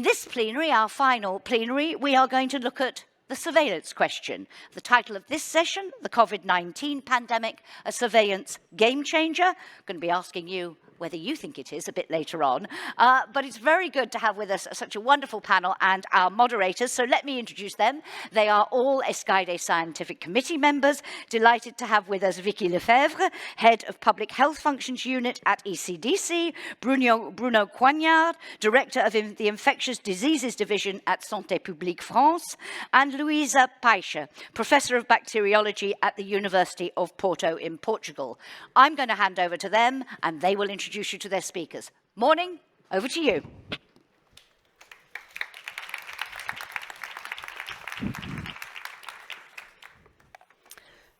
this plenary, our final plenary, we are going to look at the surveillance question. The title of this session, the COVID-19 pandemic, a surveillance game changer. I'm going to be asking you whether you think it is a bit later on. But it's very good to have with us such a wonderful panel and our moderators. So let me introduce them. They are all escaide Scientific Committee members. Delighted to have with us Vicky Lefevre, Head of Public Health Functions Unit at ECDC, Bruno Coignard, Director of the Infectious Diseases Division at Santé Publique France, and Luísa Peixe, Professor of Bacteriology at the University of Porto in Portugal. I'm going to hand over to them and they will introduce you to their speakers. Morning, over to you.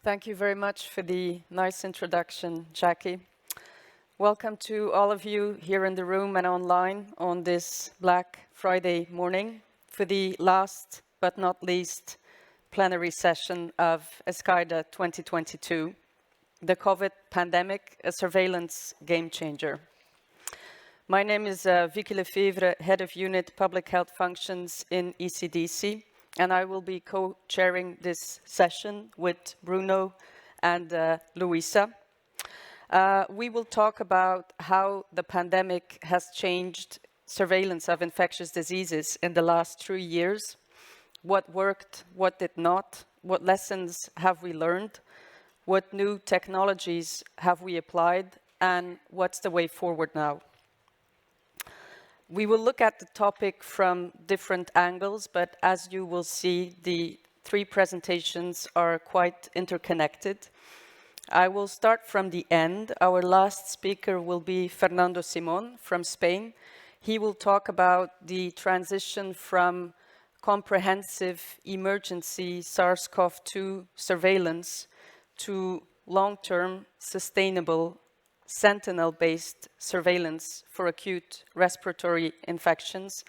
Thank you very much for the nice introduction, Jackie. Welcome to all of you here in the room and online on this Black Friday morning for the last but not least plenary session of escaide 2022. The COVID pandemic, a surveillance game changer. My name is Vicky Lefevre, Head of Unit Public Health Functions in ECDC, and I will be co-chairing this session with Bruno and Luísa. We will talk about how the pandemic has changed surveillance of infectious diseases in the last 3 years, what worked, what did not, what lessons have we learned, what new technologies have we applied, and what's the way forward now? We will look at the topic from different angles, but as you will see, the 3 presentations are quite interconnected. I will start from the end. Our last speaker will be Fernando from Spain. He will talk about the transition from comprehensive emergency SARS-CoV-2 surveillance to long-term, sustainable, sentinel-based surveillance for acute respiratory infections,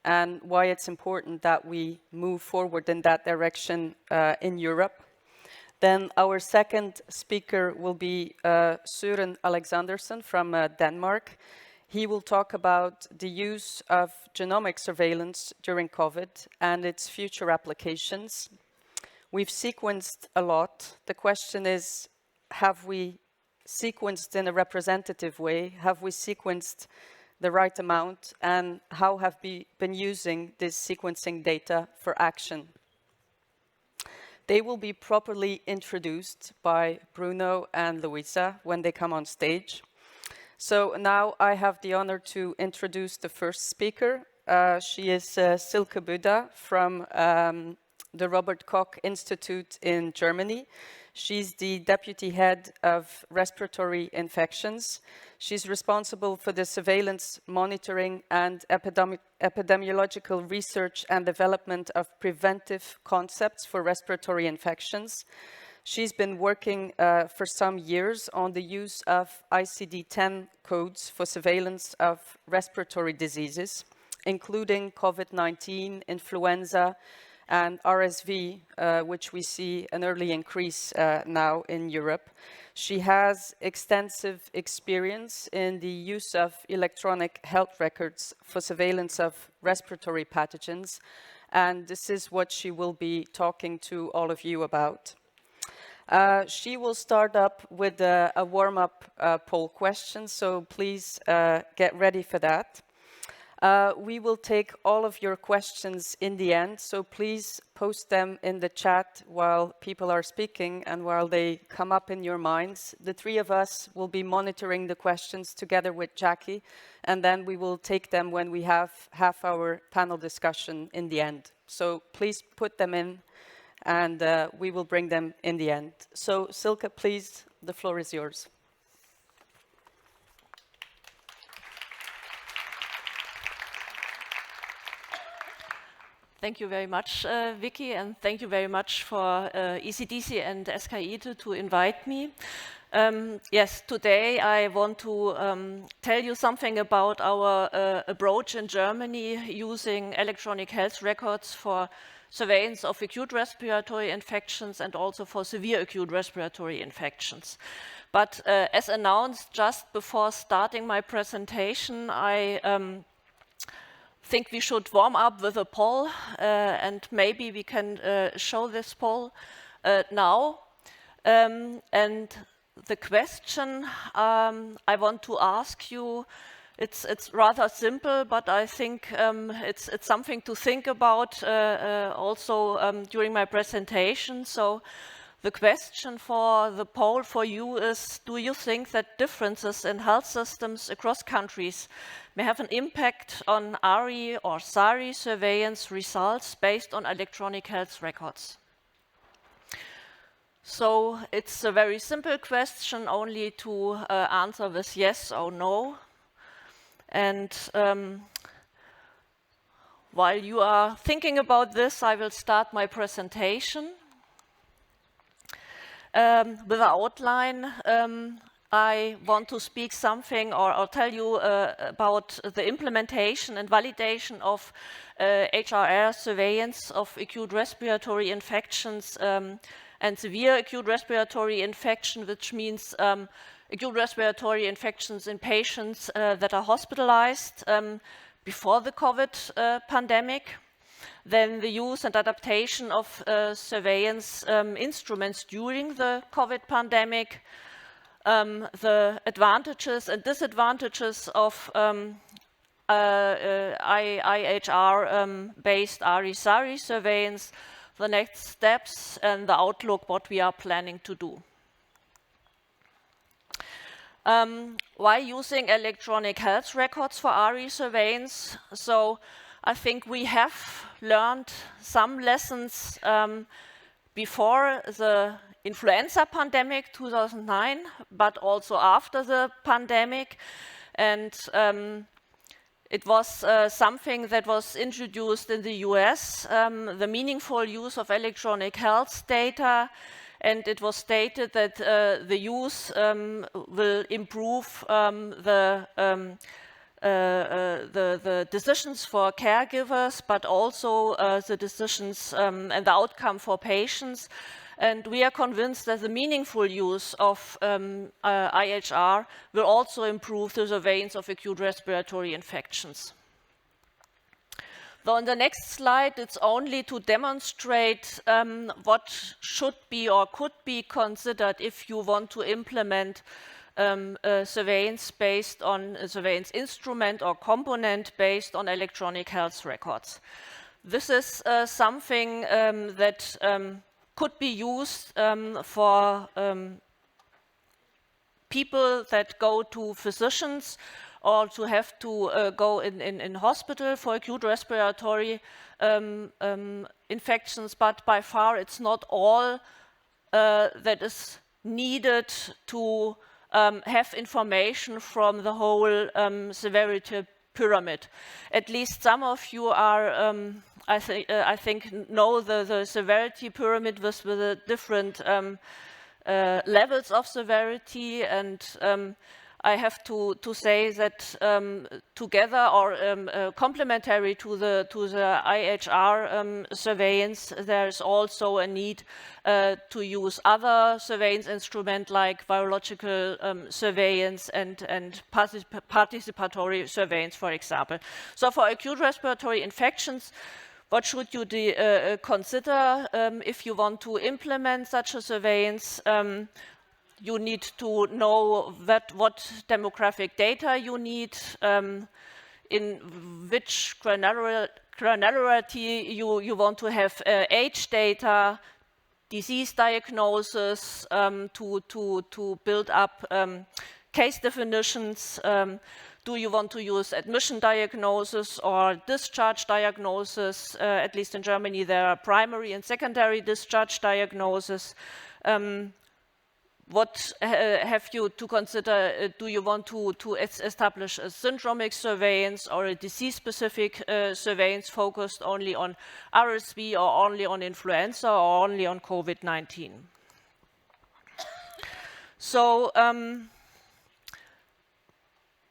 and why it's important that we move forward in that direction in Europe. Then our second speaker will be Søren Alexandersen from Denmark. He will talk about the use of genomic surveillance during COVID and its future applications. We've sequenced a lot. The question is, have we sequenced in a representative way? Have we sequenced the right amount? And how have we been using this sequencing data for action? They will be properly introduced by Bruno and Luísa when they come on stage. So now I have the honor to introduce the first speaker. She is Silke Buda from the Robert Koch Institute in Germany. She's the deputy head of respiratory infections. She's responsible for the surveillance, monitoring, and epidemiological research and development of preventive concepts for respiratory infections. She's been working for some years on the use of ICD-10 codes for surveillance of respiratory diseases, including COVID-19, influenza, and RSV, which we see an early increase now in Europe. She has extensive experience in the use of electronic health records for surveillance of respiratory pathogens, and this is what she will be talking to all of you about. She will start up with a warm-up poll question, so please get ready for that. We will take all of your questions in the end, so please post them in the chat while people are speaking and while they come up in your minds. The 3 of us will be monitoring the questions together with Jackie, and then we will take them when we have half-hour panel discussion in the end. So please put them in, and we will bring them in the end. So Silke, please, the floor is yours. Thank you very much, Vicky, and thank you very much for ECDC and escaide to invite me. Yes, today I want to tell you something about our approach in Germany using electronic health records for surveillance of acute respiratory infections and also for severe acute respiratory infections. But as announced just before starting my presentation, I think we should warm up with a poll, and maybe we can show this poll now. And the question I want to ask you, it's rather simple, but I think it's something to think about also during my presentation. So the question for the poll for you is, do you think that differences in health systems across countries may have an impact on ARI or SARI surveillance results based on electronic health records? So it's a very simple question, only to answer with yes or no. And while you are thinking about this, I will start my presentation. With the outline, I want to speak something or tell you about the implementation and validation of HRR surveillance of acute respiratory infections and severe acute respiratory infection, which means acute respiratory infections in patients that are hospitalized before the COVID pandemic. Then the use and adaptation of surveillance instruments during the COVID pandemic, the advantages and disadvantages of IHR-based ARI-SARI surveillance, the next steps, and the outlook, what we are planning to do. Why using electronic health records for ARI surveillance? So I think we have learned some lessons before the influenza pandemic 2009, but also after the pandemic. And it was something that was introduced in the US, the meaningful use of electronic health data. And it was stated that the use will improve the decisions for caregivers, but also the decisions and the outcome for patients. And we are convinced that the meaningful use of IHR will also improve the surveillance of acute respiratory infections. So on the next slide, it's only to demonstrate what should be or could be considered if you want to implement surveillance based on a surveillance instrument or component based on electronic health records. This is something that could be used for people that go to physicians or to have to go in hospital for acute respiratory infections, but by far it's not all that is needed to have information from the whole severity pyramid. At least some of you are, I think, know the severity pyramid with the different levels of severity, and I have to say that together or complementary to the IHR surveillance, there is also a need to use other surveillance instruments like virological surveillance and participatory surveillance, for example. So for acute respiratory infections, what should you consider if you want to implement such a surveillance? You need to know what demographic data you need, in which granularity you want to have age data, disease diagnosis, to build up case definitions. Do you want to use admission diagnosis or discharge diagnosis? At least in Germany, there are primary and secondary discharge diagnosis. What have you to consider? Do you want to establish a syndromic surveillance or a disease-specific surveillance focused only on RSV or only on influenza or only on COVID-19? So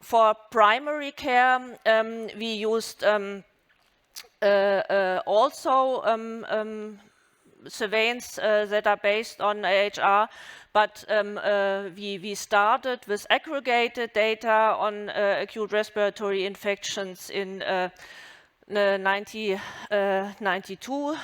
for primary care, we used also surveillance that are based on IHR, but we started with aggregated data on acute respiratory infections in 1992.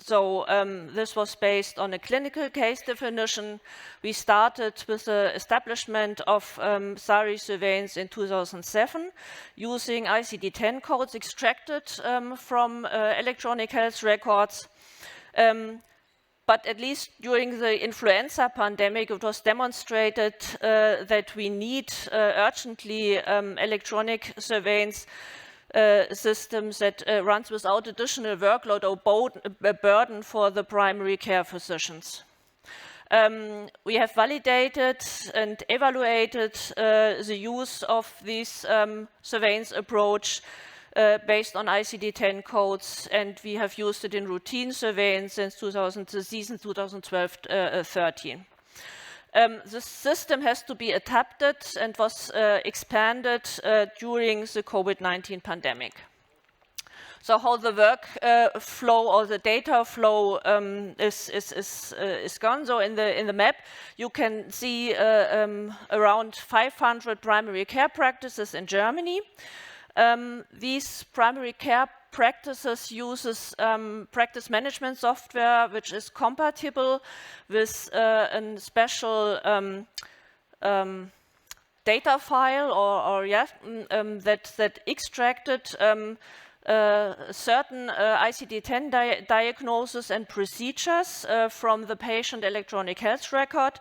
So this was based on a clinical case definition. We started with the establishment of SARI surveillance in 2007 using ICD-10 codes extracted from electronic health records. But at least during the influenza pandemic, it was demonstrated that we need urgently electronic surveillance systems that runs without additional workload or burden for the primary care physicians. We have validated and evaluated the use of this surveillance approach based on ICD-10 codes, and we have used it in routine surveillance since the season 2012-13. The system has to be adapted and was expanded during the COVID-19 pandemic. So how the work flow or the data flow is gone. So in the map, you can see around 500 primary care practices in Germany. These primary care practices uses practice management software, which is compatible with a special data file that extracted certain ICD-10 diagnoses and procedures from the patient electronic health record.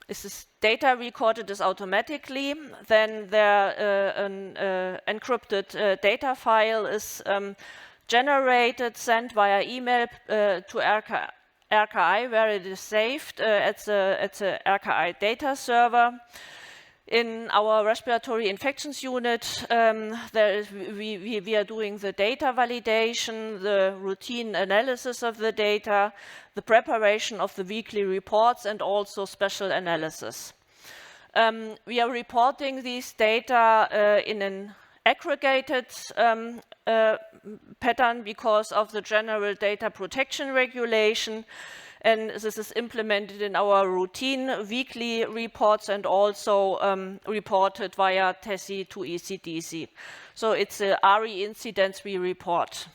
This is data recorded as automatically, then an encrypted data file is generated, sent via email to RKI, where it is saved at the RKI data server. In our respiratory infections unit, we are doing the data validation, the routine analysis of the data, the preparation of the weekly reports, and also special analysis. We are reporting these data in an aggregated pattern because of the general data protection regulation. And this is implemented in our routine weekly reports and also reported via TESI to ECDC. So it's a RE incidents we report.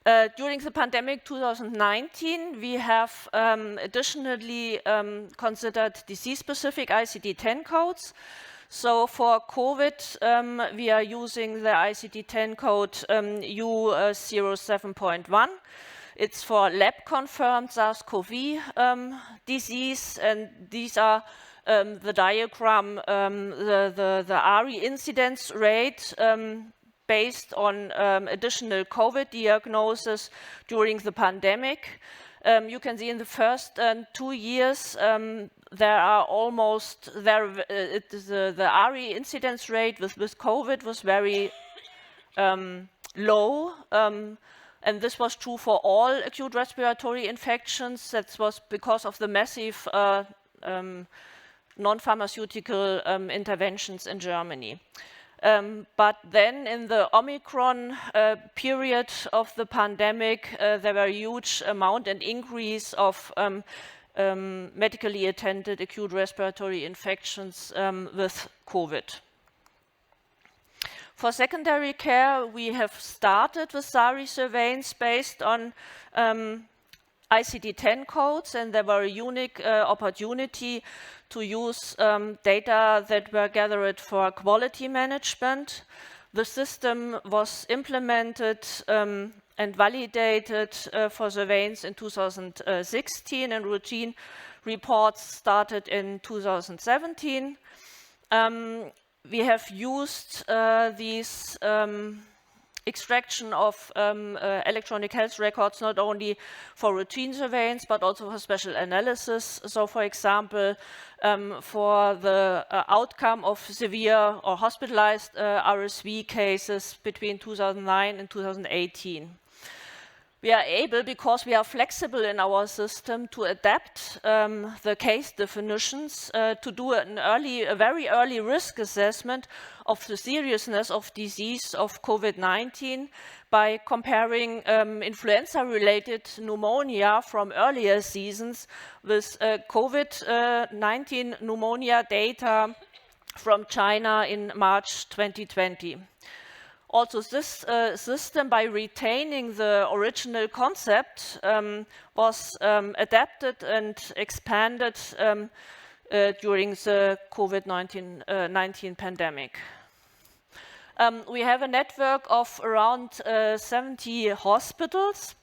During the pandemic 2019, we have additionally considered disease-specific ICD-10 codes. So for COVID, we are using the ICD-10 code U07.1. It's for lab-confirmed SARS-CoV disease, and these are the diagram, the RE incidence rate based on additional COVID diagnosis during the pandemic. You can see in the first 2 years, there are almost, the RE incidence rate with COVID was very low. And this was true for all acute respiratory infections. That was because of the massive non-pharmaceutical interventions in Germany. But then in the Omicron period of the pandemic, there were a huge amount and increase of medically attended acute respiratory infections with COVID. For secondary care, we have started with SARI surveillance based on ICD-10 codes, and there were a unique opportunity to use data that were gathered for quality management. The system was implemented and validated for surveillance in 2016, and routine reports started in 2017. We have used these extraction of electronic health records not only for routine surveillance but also for special analysis. So, for example, for the outcome of severe or hospitalized RSV cases between 2009 and 2018. We are able, because we are flexible in our system, to adapt the case definitions to do a very early risk assessment of the seriousness of disease of COVID-19 by comparing influenza-related pneumonia from earlier seasons with COVID-19 pneumonia data from China in March 2020. Also, this system, by retaining the original concept, was adapted and expanded during the COVID-19 pandemic. We have a network of around 70 hospitals,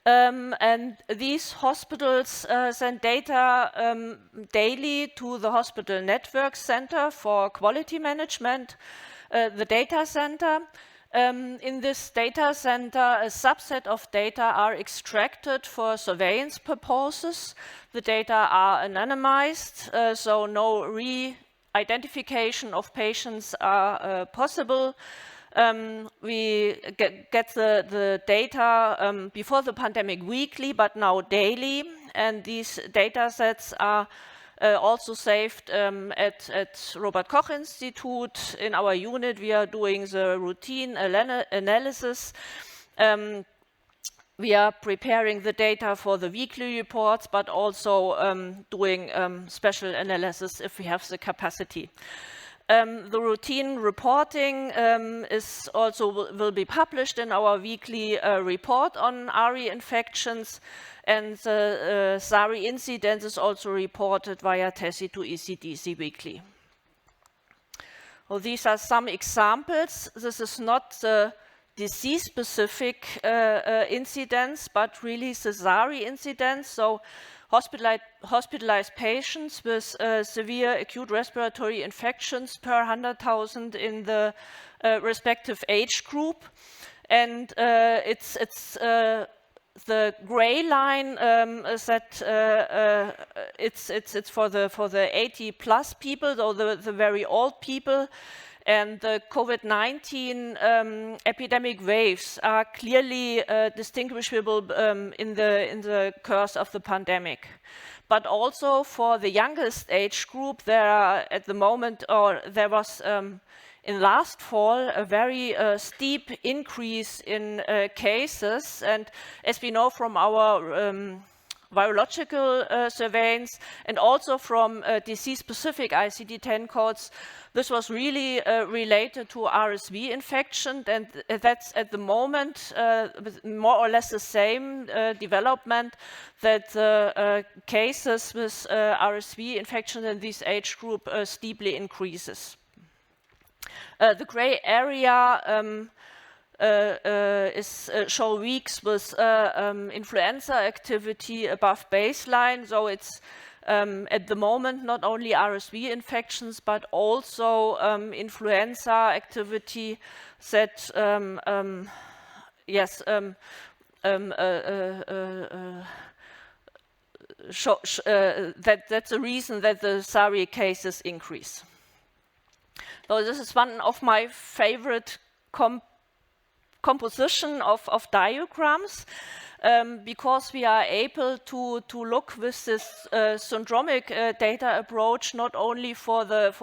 and these hospitals send data daily to the Hospital Network Center for Quality Management, the data center. In this data center, a subset of data are extracted for surveillance purposes. The data are anonymized, so no re-identification of patients are possible. We get the data before the pandemic weekly, but now daily, and these data sets are also saved at Robert Koch Institute. In our unit, we are doing the routine analysis. We are preparing the data for the weekly reports, but also doing special analysis if we have the capacity. The routine reporting is also will be published in our weekly report on RE infections, and the SARI incidence is also reported via TESI to ECDC weekly. Well, these are some examples. This is not the disease-specific incidence, but really the SARI incidence. So hospitalized patients with severe acute respiratory infections per 100,000 in the respective age group. And it's the gray line is that it's for the 80+ people, so the very old people. And the COVID-19 epidemic waves are clearly distinguishable in the course of the pandemic. But also for the youngest age group, there are at the moment, or there was in last fall, a very steep increase in cases. And as we know from our virological surveillance and also from disease-specific ICD-10 codes, this was really related to RSV infection, and that's at the moment more or less the same development, that cases with RSV infection in this age group steeply increases. The gray area show weeks with influenza activity above baseline. So it's at the moment not only RSV infections, but also influenza activity that that's the reason that the SARI cases increase. So this is one of my favorite composition of diagrams, because we are able to look with this syndromic data approach not only for the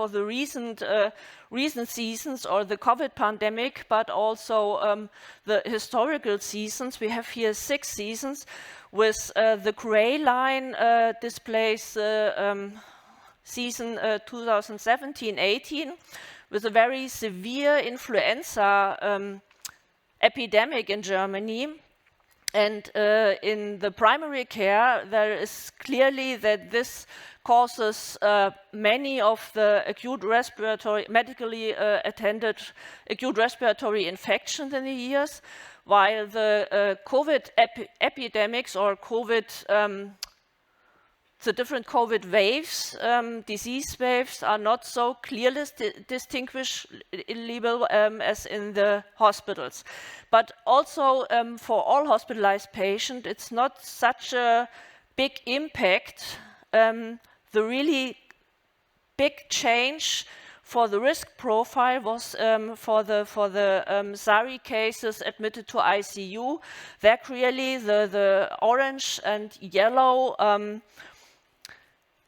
recent seasons or the COVID pandemic, but also the historical seasons. We have here 6 seasons, with the gray line displays season 2017-18 with a very severe influenza epidemic in Germany. And in the primary care, there is clearly that this causes many of the acute respiratory, medically attended acute respiratory infections in the years, while the COVID epidemics or COVID, the different COVID waves, disease waves, are not so clearly distinguishable as in the hospitals. But also for all hospitalized patients, it's not such a big impact. The really big change for the risk profile was for the SARI cases admitted to ICU. There clearly the orange and yellow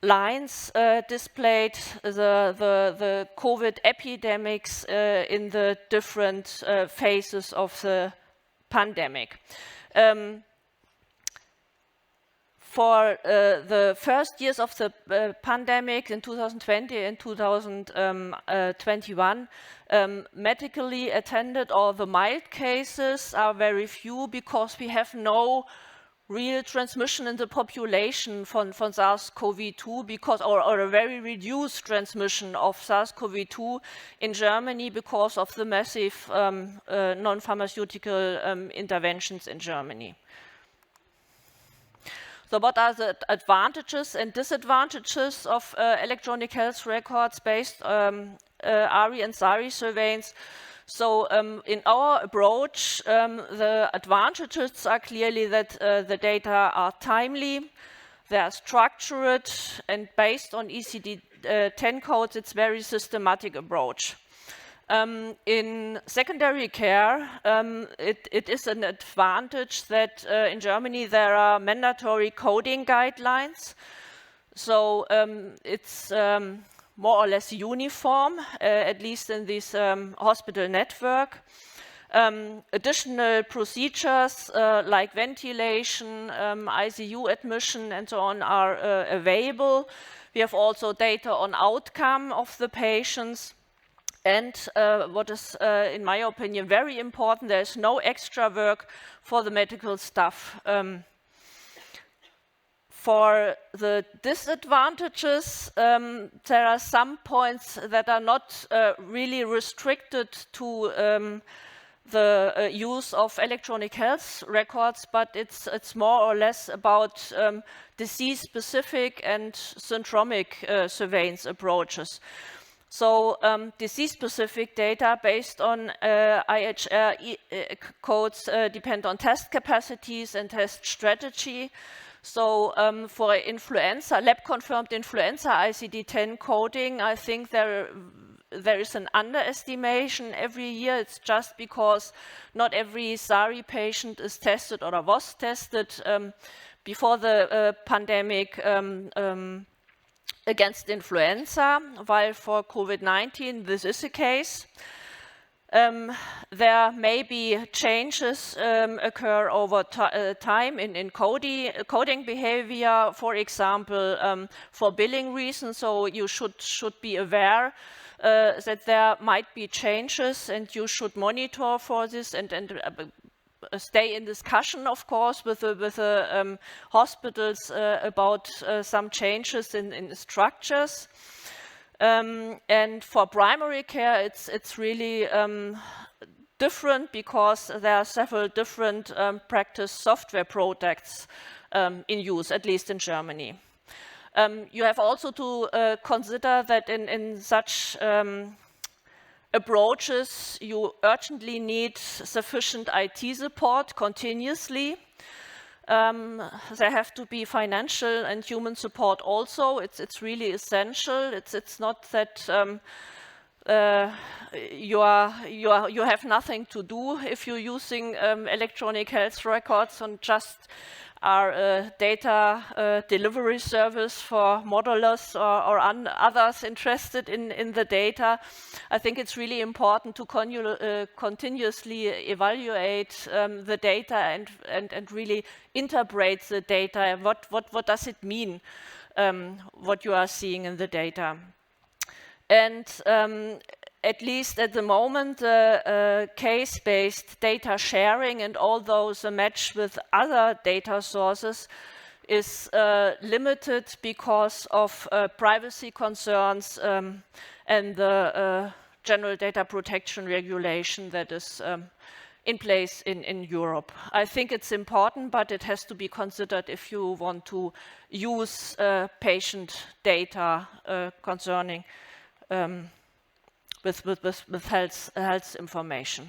lines displayed the COVID epidemics in the different phases of the pandemic. for the first years of the pandemic in 2020 and 2021, medically attended or the mild cases are very few because we have no real transmission in the population from SARS-CoV-2 because, or a very reduced transmission of SARS-CoV-2 in Germany because of the massive non-pharmaceutical interventions in Germany. So what are the advantages and disadvantages of electronic health records based ARI and SARI surveillance? So in our approach, the advantages are clearly that the data are timely, they are structured, and based on ECD-10 codes, it's very systematic approach. In secondary care, it is an advantage that in Germany there are mandatory coding guidelines. So it's more or less uniform, at least in this hospital network. Additional procedures like ventilation, ICU admission, and so on are available. We have also data on outcome of the patients. And what is, in my opinion, very important, there is no extra work for the medical staff. For the disadvantages, there are some points that are not really restricted to the use of electronic health records, but it's more or less about disease-specific and syndromic surveillance approaches. So disease-specific data based on IHR codes depend on test capacities and test strategy. So for influenza, lab-confirmed influenza ICD-10 coding, I think there is an underestimation every year. It's just because not every SARI patient is tested or was tested before the pandemic against influenza, while for COVID-19 this is the case. There may be changes occur over time in coding behavior, for example, for billing reasons, so you should be aware that there might be changes and you should monitor for this and stay in discussion, of course, with the hospitals about some changes in structures. And for primary care, it's really different because there are several different practice software products in use, at least in Germany. You have also to consider that in such approaches, you urgently need sufficient IT support continuously. There have to be financial and human support also. It's really essential. It's not that you have nothing to do if you're using electronic health records and just are a data delivery service for modelers or others interested in the data. I think it's really important to continuously evaluate the data and really interpret the data. What does it mean, what you are seeing in the data? And at least at the moment, case-based data sharing and all those matched with other data sources is limited because of privacy concerns and the general data protection regulation that is in place in Europe. I think it's important, but it has to be considered if you want to use patient data concerning with health information.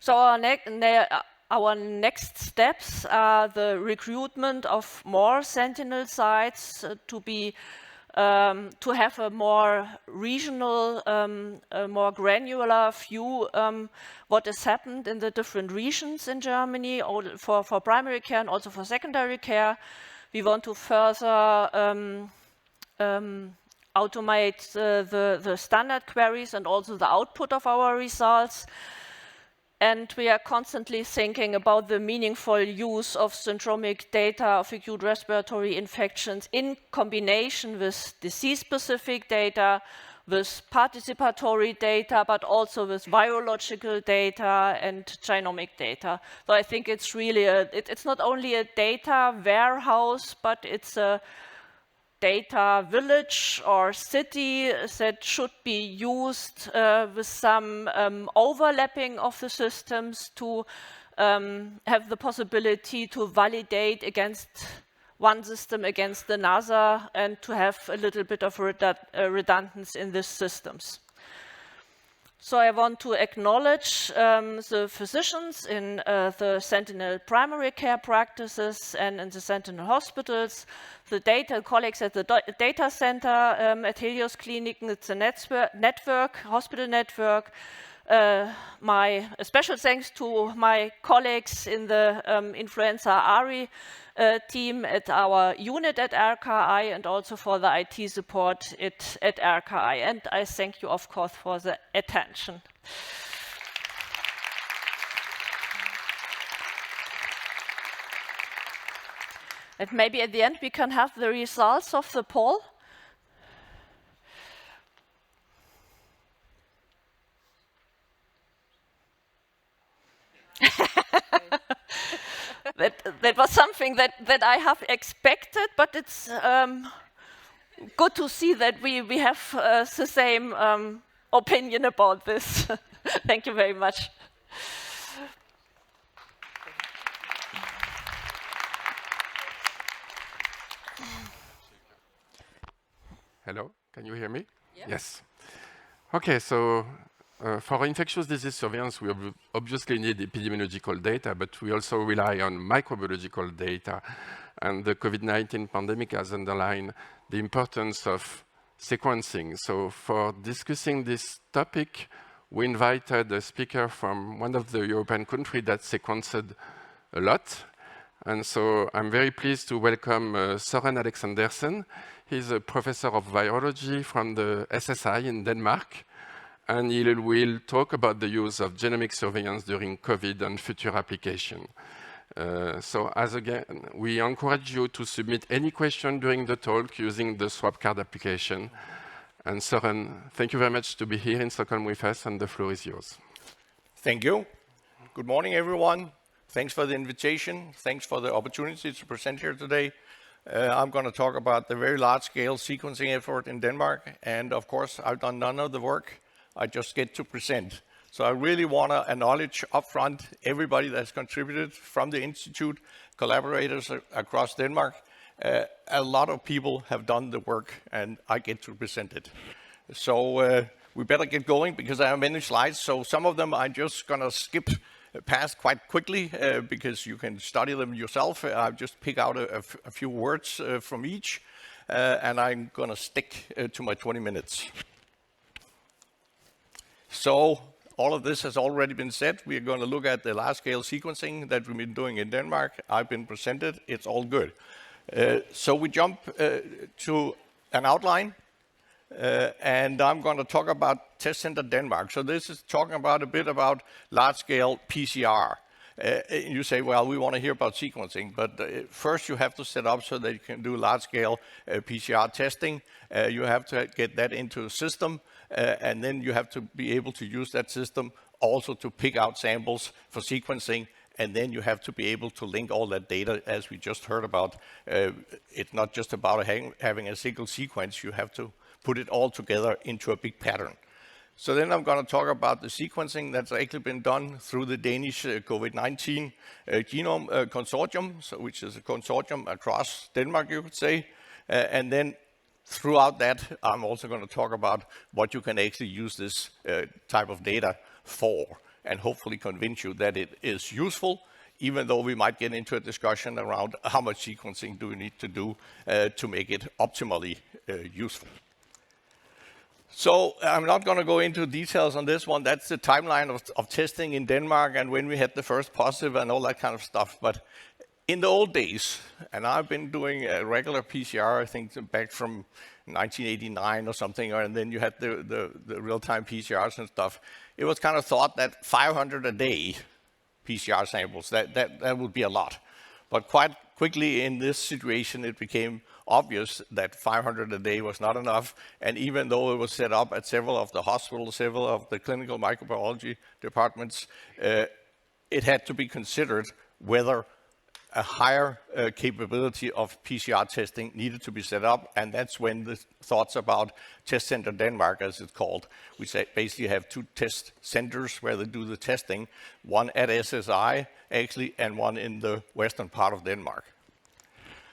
So our next steps are the recruitment of more sentinel sites to have a more regional, more granular view what has happened in the different regions in Germany for primary care and also for secondary care. We want to further automate the standard queries and also the output of our results. And we are constantly thinking about the meaningful use of syndromic data of acute respiratory infections in combination with disease-specific data, with participatory data, but also with virological data and genomic data. So I think it's really it's not only a data warehouse, but it's a data village or city that should be used with some overlapping of the systems to have the possibility to validate against one system against another and to have a little bit of redundancy in these systems. So I want to acknowledge the physicians in the Sentinel primary care practices and in the Sentinel hospitals, the data colleagues at the data center at Helios Clinic. It's a network, hospital network. My special thanks to my colleagues in the influenza ARI team at our unit at RKI and also for the IT support at RKI. And I thank you, of course, for the attention. And maybe at the end we can have the results of the poll. That was something that I have expected, but it's good to see that we have the same opinion about this. Thank you very much. Hello, can you hear me? Yes. Okay, so for infectious disease surveillance, we obviously need epidemiological data, but we also rely on microbiological data. And the COVID-19 pandemic has underlined the importance of sequencing. So for discussing this topic, we invited a speaker from one of the European countries that sequenced a lot. And so I'm very pleased to welcome Søren Alexandersen. He's a professor of virology from the SSI in Denmark. And he will talk about the use of genomic surveillance during COVID and future application. So as again, we encourage you to submit any question during the talk using the swap card application. And Søren, thank you very much to be here in Stockholm with us, and the floor is yours. Thank you. Good morning, everyone. Thanks for the invitation. Thanks for the opportunity to present here today. I'm going to talk about the very large-scale sequencing effort in Denmark. And of course, I've done none of the work. I just get to present. So I really want to acknowledge upfront everybody that's contributed from the Institute, collaborators across Denmark. A lot of people have done the work, and I get to present it. So we better get going because I have many slides. So some of them I'm just going to skip past quite quickly because you can study them yourself. I'll just pick out a few words from each, and I'm going to stick to my 20 minutes. So all of this has already been said. We are going to look at the large-scale sequencing that we've been doing in Denmark. I've been presented. It's all good. So we jump to an outline, and I'm going to talk about Test Center Denmark. So this is talking about a bit about large-scale PCR. You say, well, we want to hear about sequencing, but first you have to set up so that you can do large-scale PCR testing. You have to get that into a system, and then you have to be able to use that system also to pick out samples for sequencing, and then you have to be able to link all that data, as we just heard about. It's not just about having a single sequence. You have to put it all together into a big pattern. So then I'm going to talk about the sequencing that's actually been done through the Danish COVID-19 genome consortium, which is a consortium across Denmark, you could say. And then throughout that, I'm also going to talk about what you can actually use this type of data for, and hopefully convince you that it is useful, even though we might get into a discussion around how much sequencing do we need to do to make it optimally useful. So I'm not going to go into details on this one. That's the timeline of testing in Denmark and when we had the first positive and all that kind of stuff. But In the old days, and I've been doing a regular PCR, I think back from 1989 or something, and then you had the real-time PCRs and stuff. It was kind of thought that 500 a day PCR samples, that would be a lot. But quite quickly in this situation, it became obvious that 500 a day was not enough. And even though it was set up at several of the hospitals, several of the clinical microbiology departments, it had to be considered whether a higher capability of PCR testing needed to be set up, and that's when the thoughts about Test Center Denmark, as it's called, we basically have 2 test centers where they do the testing, one at SSI, actually, and one in the western part of Denmark.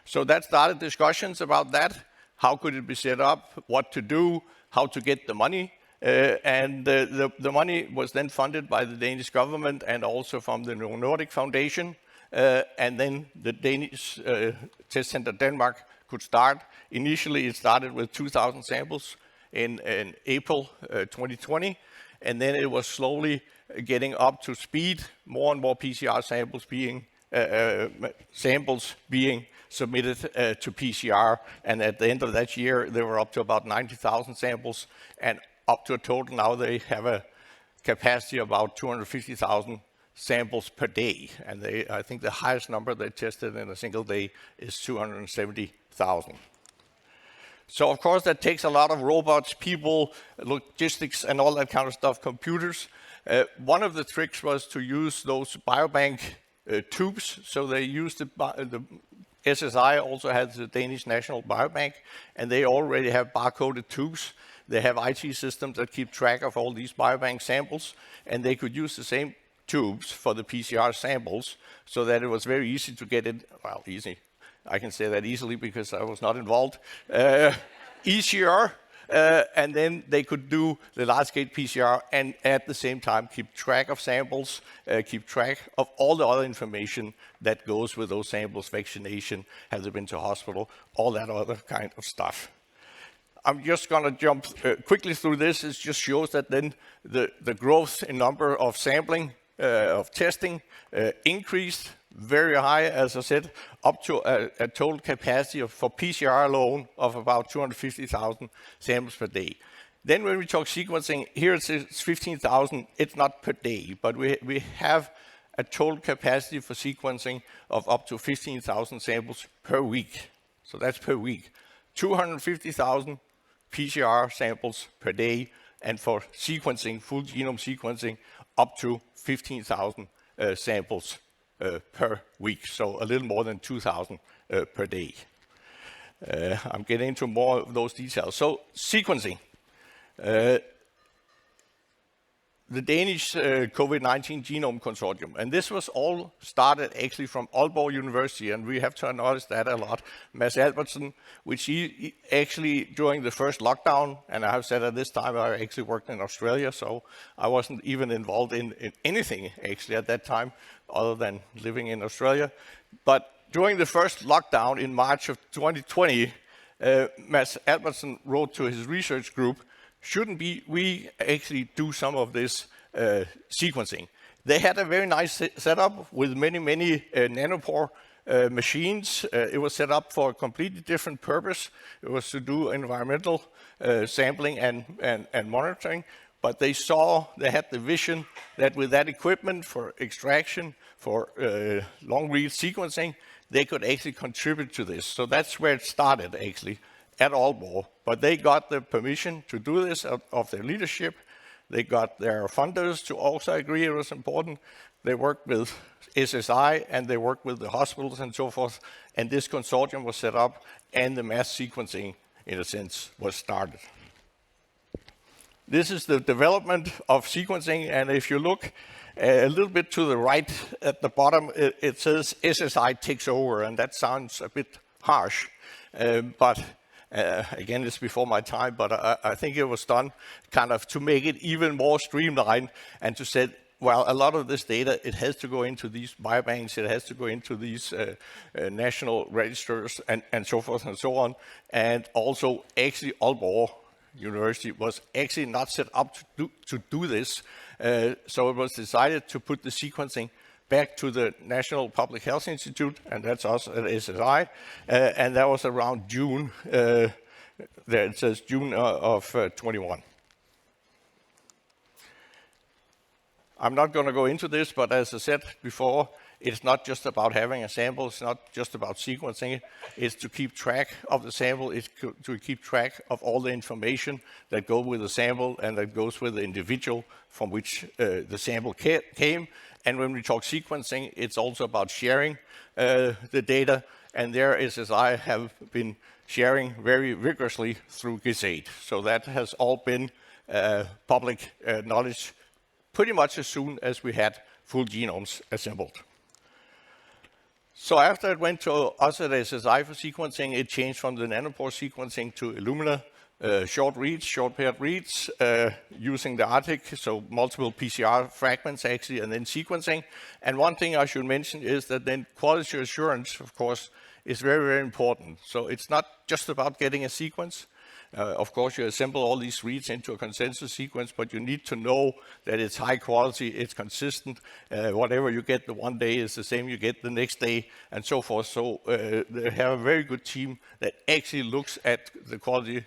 So that started discussions about that. How could it be set up? What to do? How to get the money? And the money was then funded by the Danish government and also from the Nordic Foundation. And then the Danish Test Center Denmark could start. Initially, it started with 2,000 samples in April 2020, and then it was slowly getting up to speed, more and more PCR samples being submitted to PCR, and at the end of that year, they were up to about 90,000 samples, and up to a total now they have a capacity of about 250,000 samples per day, and I think the highest number they tested in a single day is 270,000. So of course that takes a lot of robots, people, logistics, and all that kind of stuff, computers. One of the tricks was to use those biobank tubes. So they used the SSI also has the Danish National Biobank, and they already have barcoded tubes. They have IT systems that keep track of all these biobank samples, and they could use the same tubes for the PCR samples, so that it was very easy to get it, well, easy, I can say that easily because I was not involved, easier, and then they could do the large-scale PCR and at the same time keep track of samples, keep track of all the other information that goes with those samples, vaccination, have they been to hospital, all that other kind of stuff. I'm just going to jump quickly through this. It just shows that then the growth in number of sampling, of testing increased very high, as I said, up to a total capacity for PCR alone of about 250,000 samples per day. Then when we talk sequencing, here it says 15,000. It's not per day, but we have a total capacity for sequencing of up to 15,000 samples per week. So that's per week. 250,000 PCR samples per day, and for sequencing, full genome sequencing, up to 15,000 samples per week, so a little more than 2,000 per day. I'm getting into more of those details. So sequencing. The Danish COVID-19 Genome Consortium, and this was all started actually from Aalborg University, and we have to acknowledge that a lot. Mads Albertsen, which he actually during the first lockdown, and I have said at this time I actually worked in Australia, so I wasn't even involved in anything actually at that time other than living in Australia. But during the first lockdown in March of 2020, Mads Albertsen wrote to his research group, shouldn't we actually do some of this sequencing? They had a very nice setup with many nanopore machines. It was set up for a completely different purpose. It was to do environmental sampling and monitoring, but they had the vision that with that equipment for extraction, for long-read sequencing, they could actually contribute to this. So that's where it started actually, at Aalborg, but they got the permission to do this of their leadership. They got their funders to also agree it was important. They worked with SSI and they worked with the hospitals and so forth, and this consortium was set up and the mass sequencing, in a sense, was started. This is the development of sequencing, and if you look a little bit to the right at the bottom, it says SSI takes over, and that sounds a bit harsh, but again, it's before my time, but I think it was done kind of to make it even more streamlined and to say, well, a lot of this data, it has to go into these biobanks, it has to go into these national registers and so forth and so on. And also, actually, Aalborg University was actually not set up to do this. So it was decided to put the sequencing back to the National Public Health Institute, and that's us at SSI, and that was around June. There it says June of 21. I'm not going to go into this, but as I said before, it's not just about having a sample, it's not just about sequencing it, it's to keep track of the sample, it's to keep track of all the information that goes with the sample and that goes with the individual from which the sample came. And when we talk sequencing, it's also about sharing the data, and there SSI have been sharing very rigorously through escaide. So that has all been public knowledge pretty much as soon as we had full genomes assembled. So after it went to us at SSI for sequencing, it changed from the nanopore sequencing to Illumina, short reads, short paired reads, using the Arctic, so multiple PCR fragments actually, and then sequencing. And one thing I should mention is that then quality assurance, of course, is very, very important. So it's not just about getting a sequence. Of course, you assemble all these reads into a consensus sequence, but you need to know that it's high quality, it's consistent. Whatever you get the one day is the same you get the next day, and so forth. So they have a very good team that actually looks at the quality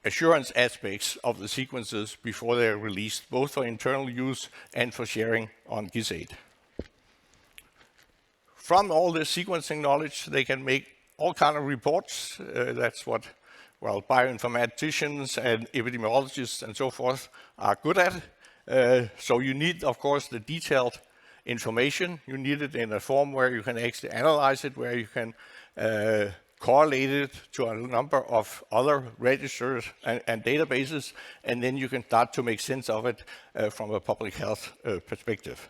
assurance aspects of the sequences before they're released, both for internal use and for sharing on escaide. From all this sequencing knowledge, they can make all kinds of reports. That's what bioinformaticians and epidemiologists and so forth are good at. So you need, of course, the detailed information. You need it in a form where you can actually analyze it, where you can correlate it to a number of other registers and databases, and then you can start to make sense of it from a public health perspective.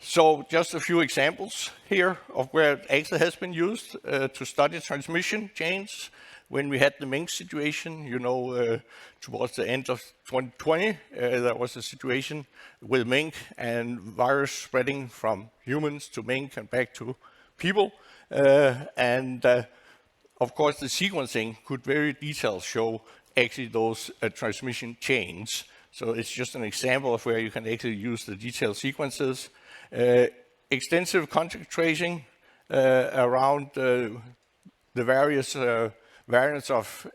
So just a few examples here of where it actually has been used to study transmission chains. When we had the mink situation, you know, towards the end of 2020, there was a situation with mink and virus spreading from humans to mink and back to people. Of course, the sequencing could very detailed show actually those transmission chains. So it's just an example of where you can actually use the detailed sequences. Extensive contact tracing around the various variants of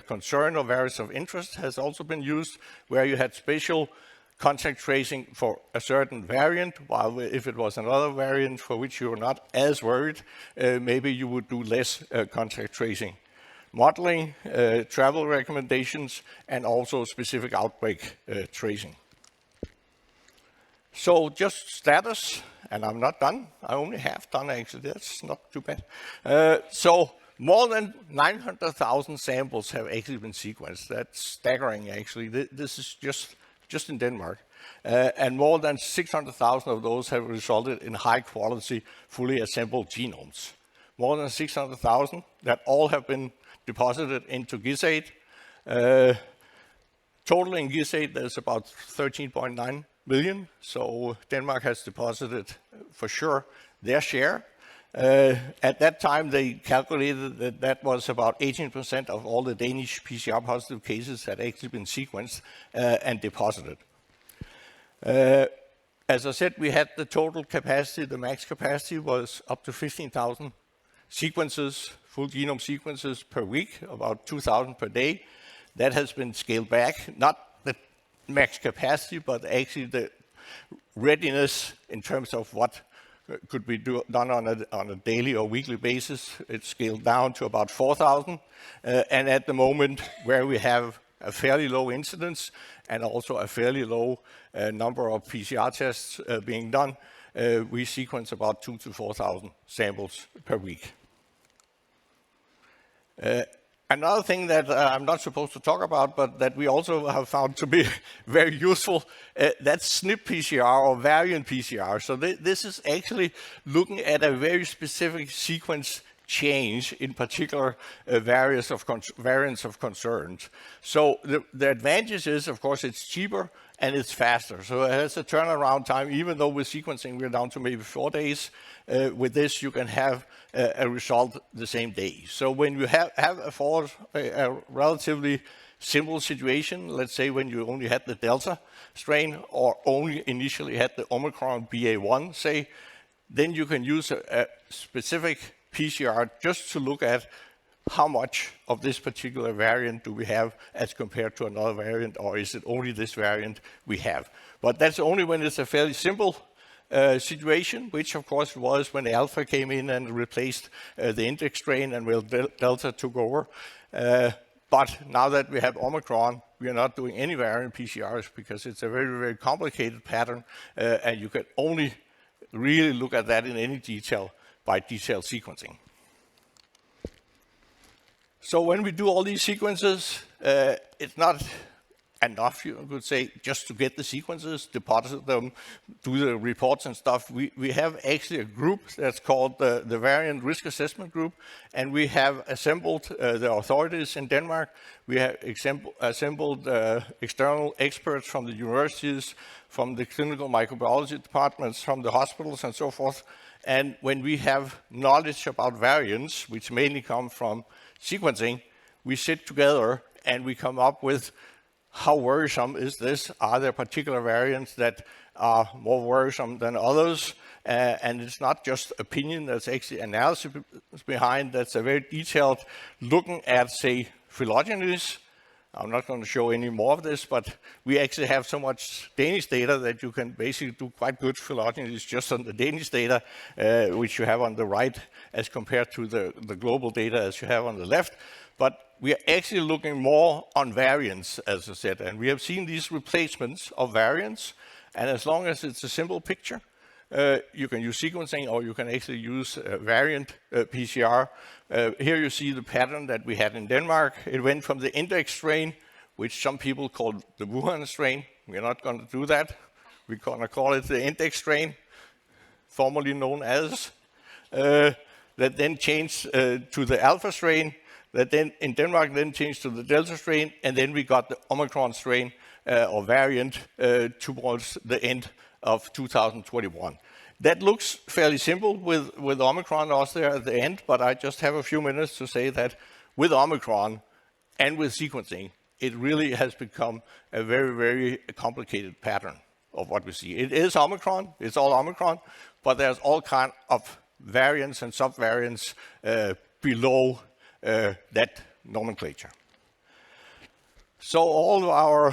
concern or variants of interest has also been used, where you had spatial contact tracing for a certain variant, while if it was another variant for which you were not as worried, maybe you would do less contact tracing. Modeling, travel recommendations, and also specific outbreak tracing. So just status, and I'm not done. I only half done actually, that's not too bad. So more than 900,000 samples have actually been sequenced. That's staggering actually. This is just in Denmark. And more than 600,000 of those have resulted in high quality, fully assembled genomes. More than 600,000 that all have been deposited into escaide. Total in escaide, there's about 13.9 million. So Denmark has deposited for sure their share. At that time, they calculated that that was about 18% of all the Danish PCR positive cases had actually been sequenced and deposited. As I said, we had the total capacity, the max capacity was up to 15,000 sequences, full genome sequences per week, about 2,000 per day. That has been scaled back, not the max capacity, but actually the readiness in terms of what could be done on a daily or weekly basis. It's scaled down to about 4,000. And at the moment, where we have a fairly low incidence and also a fairly low number of PCR tests being done, we sequence about 2,000 to 4,000 samples per week. Another thing that I'm not supposed to talk about, but that we also have found to be very useful, that's SNP PCR or variant PCR. So this is actually looking at a very specific sequence change, in particular variants of concerns. So the advantage is, of course, it's cheaper and it's faster. So it has a turnaround time, even though with sequencing we're down to maybe 4 days. With this, you can have a result the same day. So when you have a relatively simple situation, let's say when you only had the Delta strain or only initially had the Omicron BA1, say, then you can use a specific PCR just to look at how much of this particular variant do we have as compared to another variant, or is it only this variant we have? But that's only when it's a fairly simple situation, which of course was when Alpha came in and replaced the index strain and when Delta took over. But now that we have Omicron, we are not doing any variant PCRs because it's a very, very complicated pattern, and you can only really look at that in any detail by detailed sequencing. So when we do all these sequences, it's not enough, you could say, just to get the sequences, deposit them, do the reports and stuff. We have actually a group that's called the Variant Risk Assessment Group, and we have assembled the authorities in Denmark. We have assembled external experts from the universities, from the clinical microbiology departments, from the hospitals and so forth. And when we have knowledge about variants, which mainly come from sequencing, we sit together and we come up with how worrisome is this? Are there particular variants that are more worrisome than others? And it's not just opinion, there's actually analysis behind. That's a very detailed looking at, say, phylogenies. I'm not going to show any more of this, but we actually have so much Danish data that you can basically do quite good phylogenies just on the Danish data, which you have on the right, as compared to the global data as you have on the left. But we are actually looking more on variants, as I said, and we have seen these replacements of variants, and as long as it's a simple picture, you can use sequencing or you can actually use variant PCR. Here you see the pattern that we had in Denmark. It went from the index strain, which some people call the Wuhan strain. We're not going to do that. We're going to call it the index strain, formerly known as, that then changed to the alpha strain, that then in Denmark then changed to the Delta strain, and then we got the Omicron strain or variant towards the end of 2021. That looks fairly simple with Omicron also there at the end, but I just have a few minutes to say that with Omicron and with sequencing, it really has become a very, very complicated pattern of what we see. It is Omicron, it's all Omicron, but there's all kinds of variants and subvariants below that nomenclature. So all of our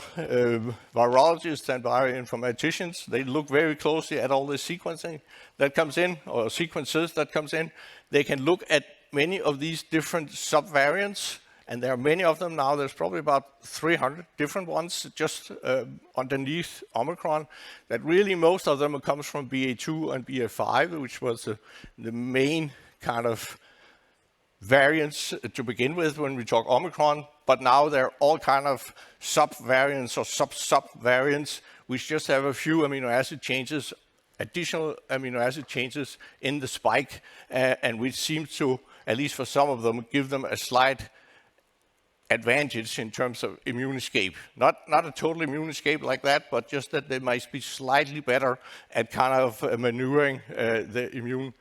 virologists and bioinformaticians, they look very closely at all the sequencing that comes in, or sequences that comes in. They can look at many of these different subvariants, and there are many of them now. There's probably about 300 different ones just underneath Omicron, that really most of them comes from BA2 and BA5, which was the main kind of variants to begin with when we talk Omicron, but now there are all kind of sub-variants or sub-variants which just have a few amino acid changes, additional amino acid changes in the spike, and which seems to, at least for some of them, give them a slight advantage in terms of immune escape. Not a total immune escape like that, but just that they might be slightly better at kind of maneuvering the immune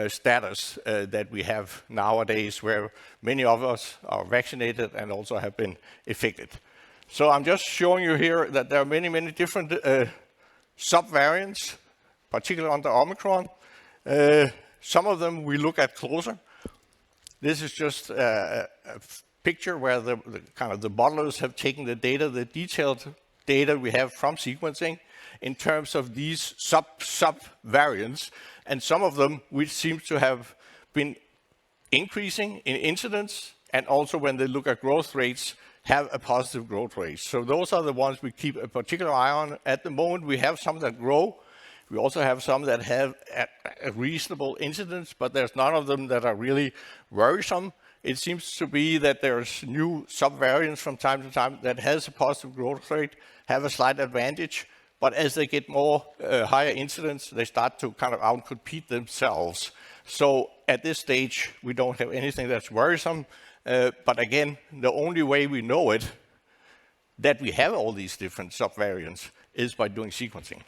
status that we have nowadays, where many of us are vaccinated and also have been affected. So I'm just showing you here that there are many, many different subvariants, particularly under Omicron. Some of them we look at closer. This is just a picture where the kind of the modelers have taken the data, the detailed data we have from sequencing in terms of these sub-variants, and some of them which seem to have been increasing in incidence, and also when they look at growth rates, have a positive growth rate. So those are the ones we keep a particular eye on. At the moment, we have some that grow. We also have some that have a reasonable incidence, but there's none of them that are really worrisome. It seems to be that there's new subvariants from time to time that has a positive growth rate, have a slight advantage, but as they get more higher incidence, they start to kind of outcompete themselves. So at this stage, we don't have anything that's worrisome. But again, the only way we know it, that we have all these different subvariants, is by doing sequencing.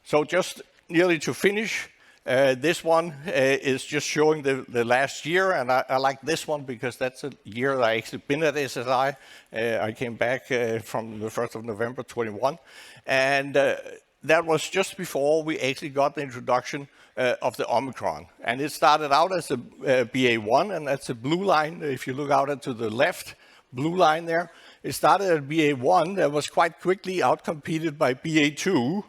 So just nearly to finish, This one is just showing the last year, and I like this one because that's a year that I actually been at SSI. I came back from the 1st of November 21, and that was just before we actually got the introduction of the Omicron. And it started out as a BA1, and that's a blue line. If you look out to the left, blue line there, it started at BA1 that was quite quickly outcompeted by BA2.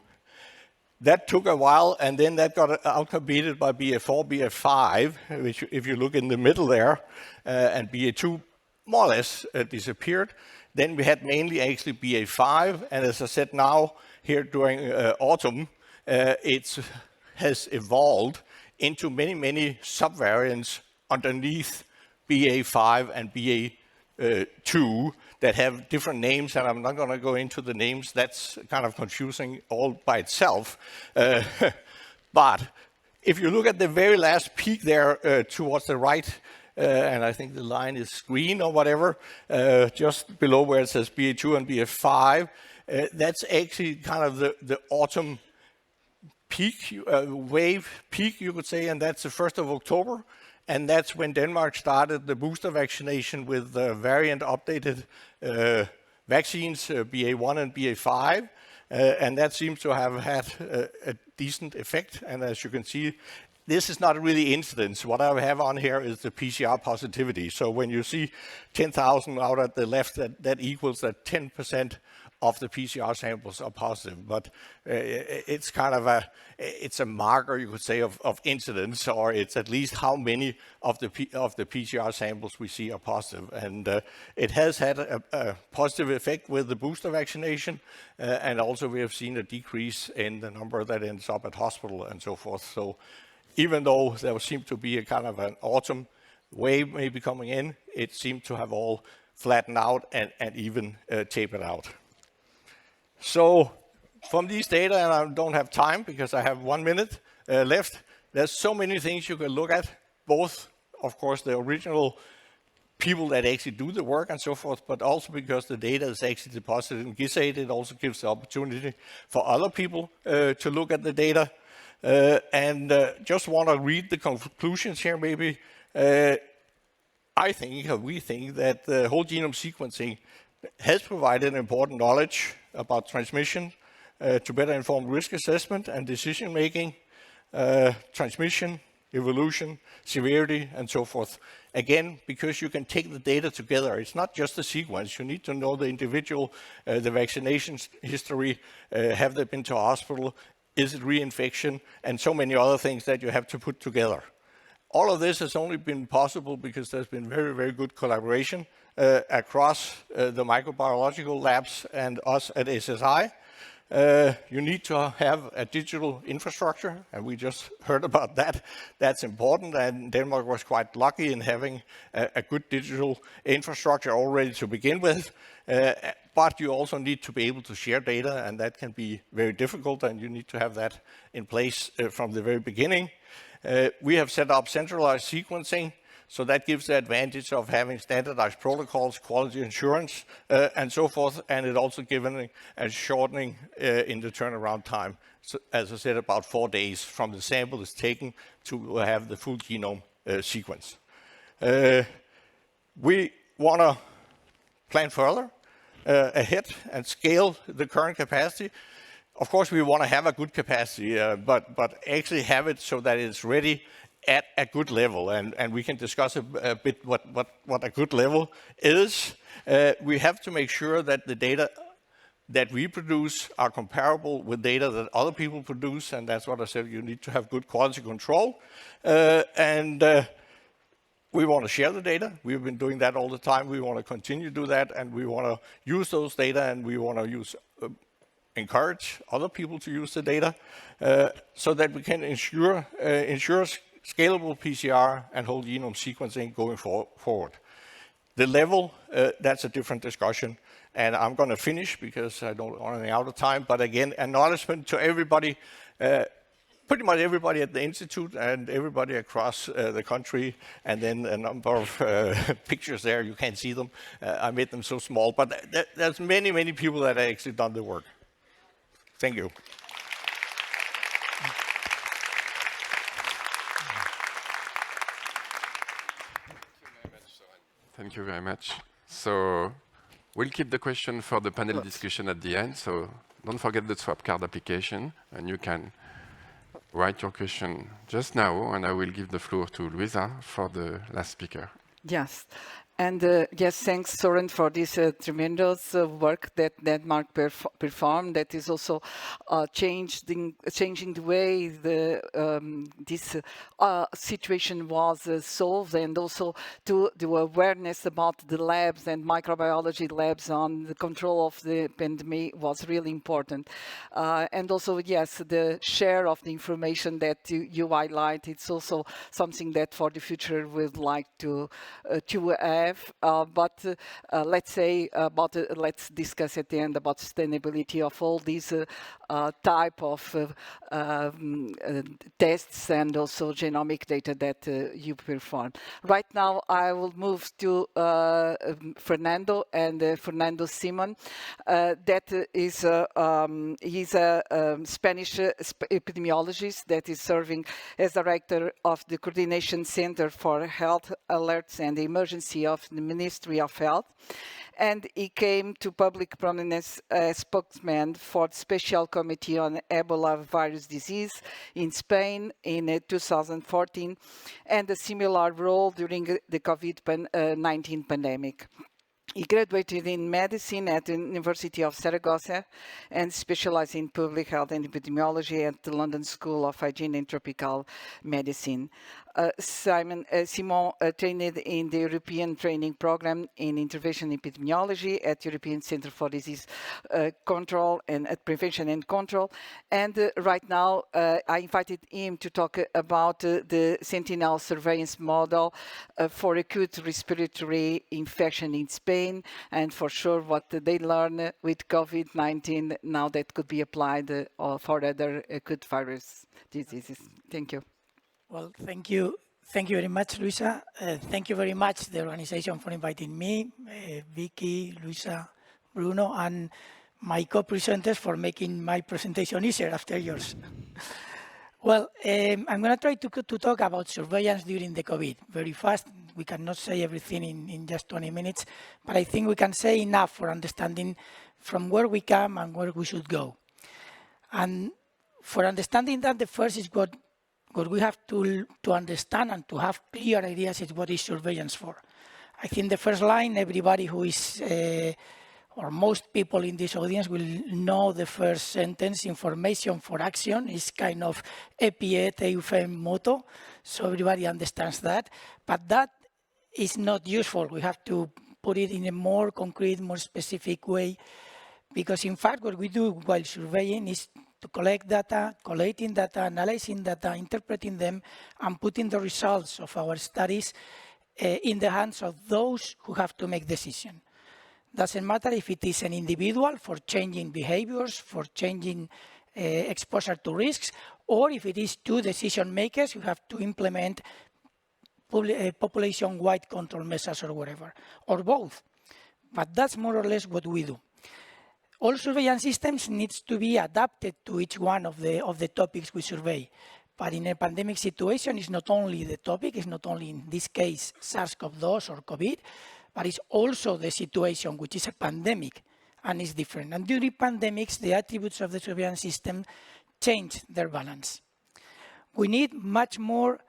That took a while, and then that got outcompeted by BA4, BA5, which if you look in the middle there, and BA2 more or less disappeared. Then we had mainly actually BA5, and as I said now, here during autumn, it has evolved into many, many subvariants underneath BA5 and BA2 that have different names, and I'm not going to go into the names. That's kind of confusing all by itself. But if you look at the very last peak there towards the right, and I think the line is green or whatever, just below where it says BA2 and BA5, that's actually kind of the autumn peak, wave peak, you could say, and that's the 1st of October. And that's when Denmark started the booster vaccination with variant updated vaccines, BA1 and BA5. And that seems to have had a decent effect. And as you can see, this is not really incidence. What I have on here is the PCR positivity. So when you see 10,000 out at the left, that equals that 10% of the PCR samples are positive, but it's kind of a marker, you could say, of incidence, or it's at least how many of the PCR samples we see are positive. And it has had a positive effect with the booster vaccination, and also we have seen a decrease in the number that ends up at hospital and so forth. So even though there seemed to be a kind of an autumn wave maybe coming in, it seemed to have all flattened out and even tapered out. So from these data, and I don't have time because I have 1 minute left, there's so many things you can look at, both, of course, the original people that actually do the work and so forth, but also because the data is actually deposited in GISAID, it also gives the opportunity for other people to look at the data. And just want to read the conclusions here maybe. We think that the whole genome sequencing has provided important knowledge about transmission to better inform risk assessment and decision making, transmission, evolution, severity, and so forth. Again, because you can take the data together. It's not just the sequence. You need to know the individual, the vaccination history, have they been to a hospital, is it reinfection, and so many other things that you have to put together. All of this has only been possible because there's been very, very good collaboration across the microbiological labs and us at SSI. You need to have a digital infrastructure, and we just heard about that. That's important, and Denmark was quite lucky in having a good digital infrastructure already to begin with. But you also need to be able to share data, and that can be very difficult, and you need to have that in place from the very beginning. We have set up centralized sequencing, so that gives the advantage of having standardized protocols, quality assurance, and so forth, and it also given a shortening in the turnaround time. So, as I said, about 4 days from the sample is taken to have the full genome sequence. We want to plan further ahead and scale the current capacity. Of course, we want to have a good capacity, but actually have it so that it's ready at a good level, and we can discuss a bit what a good level is. We have to make sure that the data that we produce are comparable with data that other people produce, and that's what I said, you need to have good quality control. We want to share the data. We've been doing that all the time. We want to continue to do that, and we want to use those data, and we want to encourage other people to use the data so that we can ensure scalable PCR and whole genome sequencing going forward. The level, that's a different discussion. And I'm going to finish because I don't want any out of time. But again, acknowledgement to everybody, pretty much everybody at the Institute and everybody across the country. And then a number of pictures there, you can't see them. I made them so small. But there's many, many people that have actually done the work. Thank you. Thank you very much. So we'll keep the question for the panel discussion at the end. So don't forget the swap card application, and you can write your question just now, and I will give the floor to Luísa for the last speaker. Yes. And yes, thanks, Søren, for this tremendous work that Denmark performed. That is also changing the way this situation was solved, and also to the awareness about the labs and microbiology labs on the control of the pandemic was really important. And also, yes, the share of the information that you highlight, it's also something that for the future we'd like to have. But let's say let's discuss at the end about sustainability of all these type of tests and also genomic data that you perform. Right now, I will move to Fernando and Fernando Simon. That is he's a Spanish epidemiologist that is serving as director of the Coordination Center for Health Alerts and Emergency of the Ministry of Health, and he came to public prominence as spokesman for the Special Committee on Ebola virus disease in Spain in 2014, and a similar role during the COVID-19 pandemic. He graduated in medicine at the University of Saragossa and specialized in public health and epidemiology at the London School of Hygiene and Tropical Medicine. Simon trained in the European Training Program in Intervention Epidemiology at European Center for Disease Control and Prevention and Control. And right now, I invited him to talk about the Sentinel surveillance model for acute respiratory infection in Spain, and for sure what they learn with COVID-19 now that could be applied for other acute virus diseases. Thank you. Well, thank you. Thank you very much, Luísa. Thank you very much, the organization, for inviting me, Vicky, Luísa, Bruno, and my co-presenters for making my presentation easier after yours. Well, I'm going to try to talk about surveillance during the COVID very fast. We cannot say everything in just 20 minutes, but I think we can say enough for understanding from where we come and where we should go. And for understanding that, the first is what we have to understand and to have clear ideas is what is surveillance for. I think the first line, everybody who is, or most people in this audience will know the first sentence, information for action, is kind of ECDC motto, so everybody understands that. But that is not useful. We have to put it in a more concrete, more specific way, because in fact what we do while surveying is to collect data, collating data, analyzing data, interpreting them, and putting the results of our studies in the hands of those who have to make decisions. Doesn't matter if it is an individual for changing behaviors, for changing exposure to risks, or if it is two decision makers who have to implement population-wide control measures or whatever, or both. But that's more or less what we do. All surveillance systems needs to be adapted to each one of the topics we survey. But in a pandemic situation, it's not only the topic, it's not only in this case SARS-CoV-2 or COVID, but it's also the situation, which is a pandemic, and is different. And during pandemics, the attributes of the surveillance system change their balance. We need much more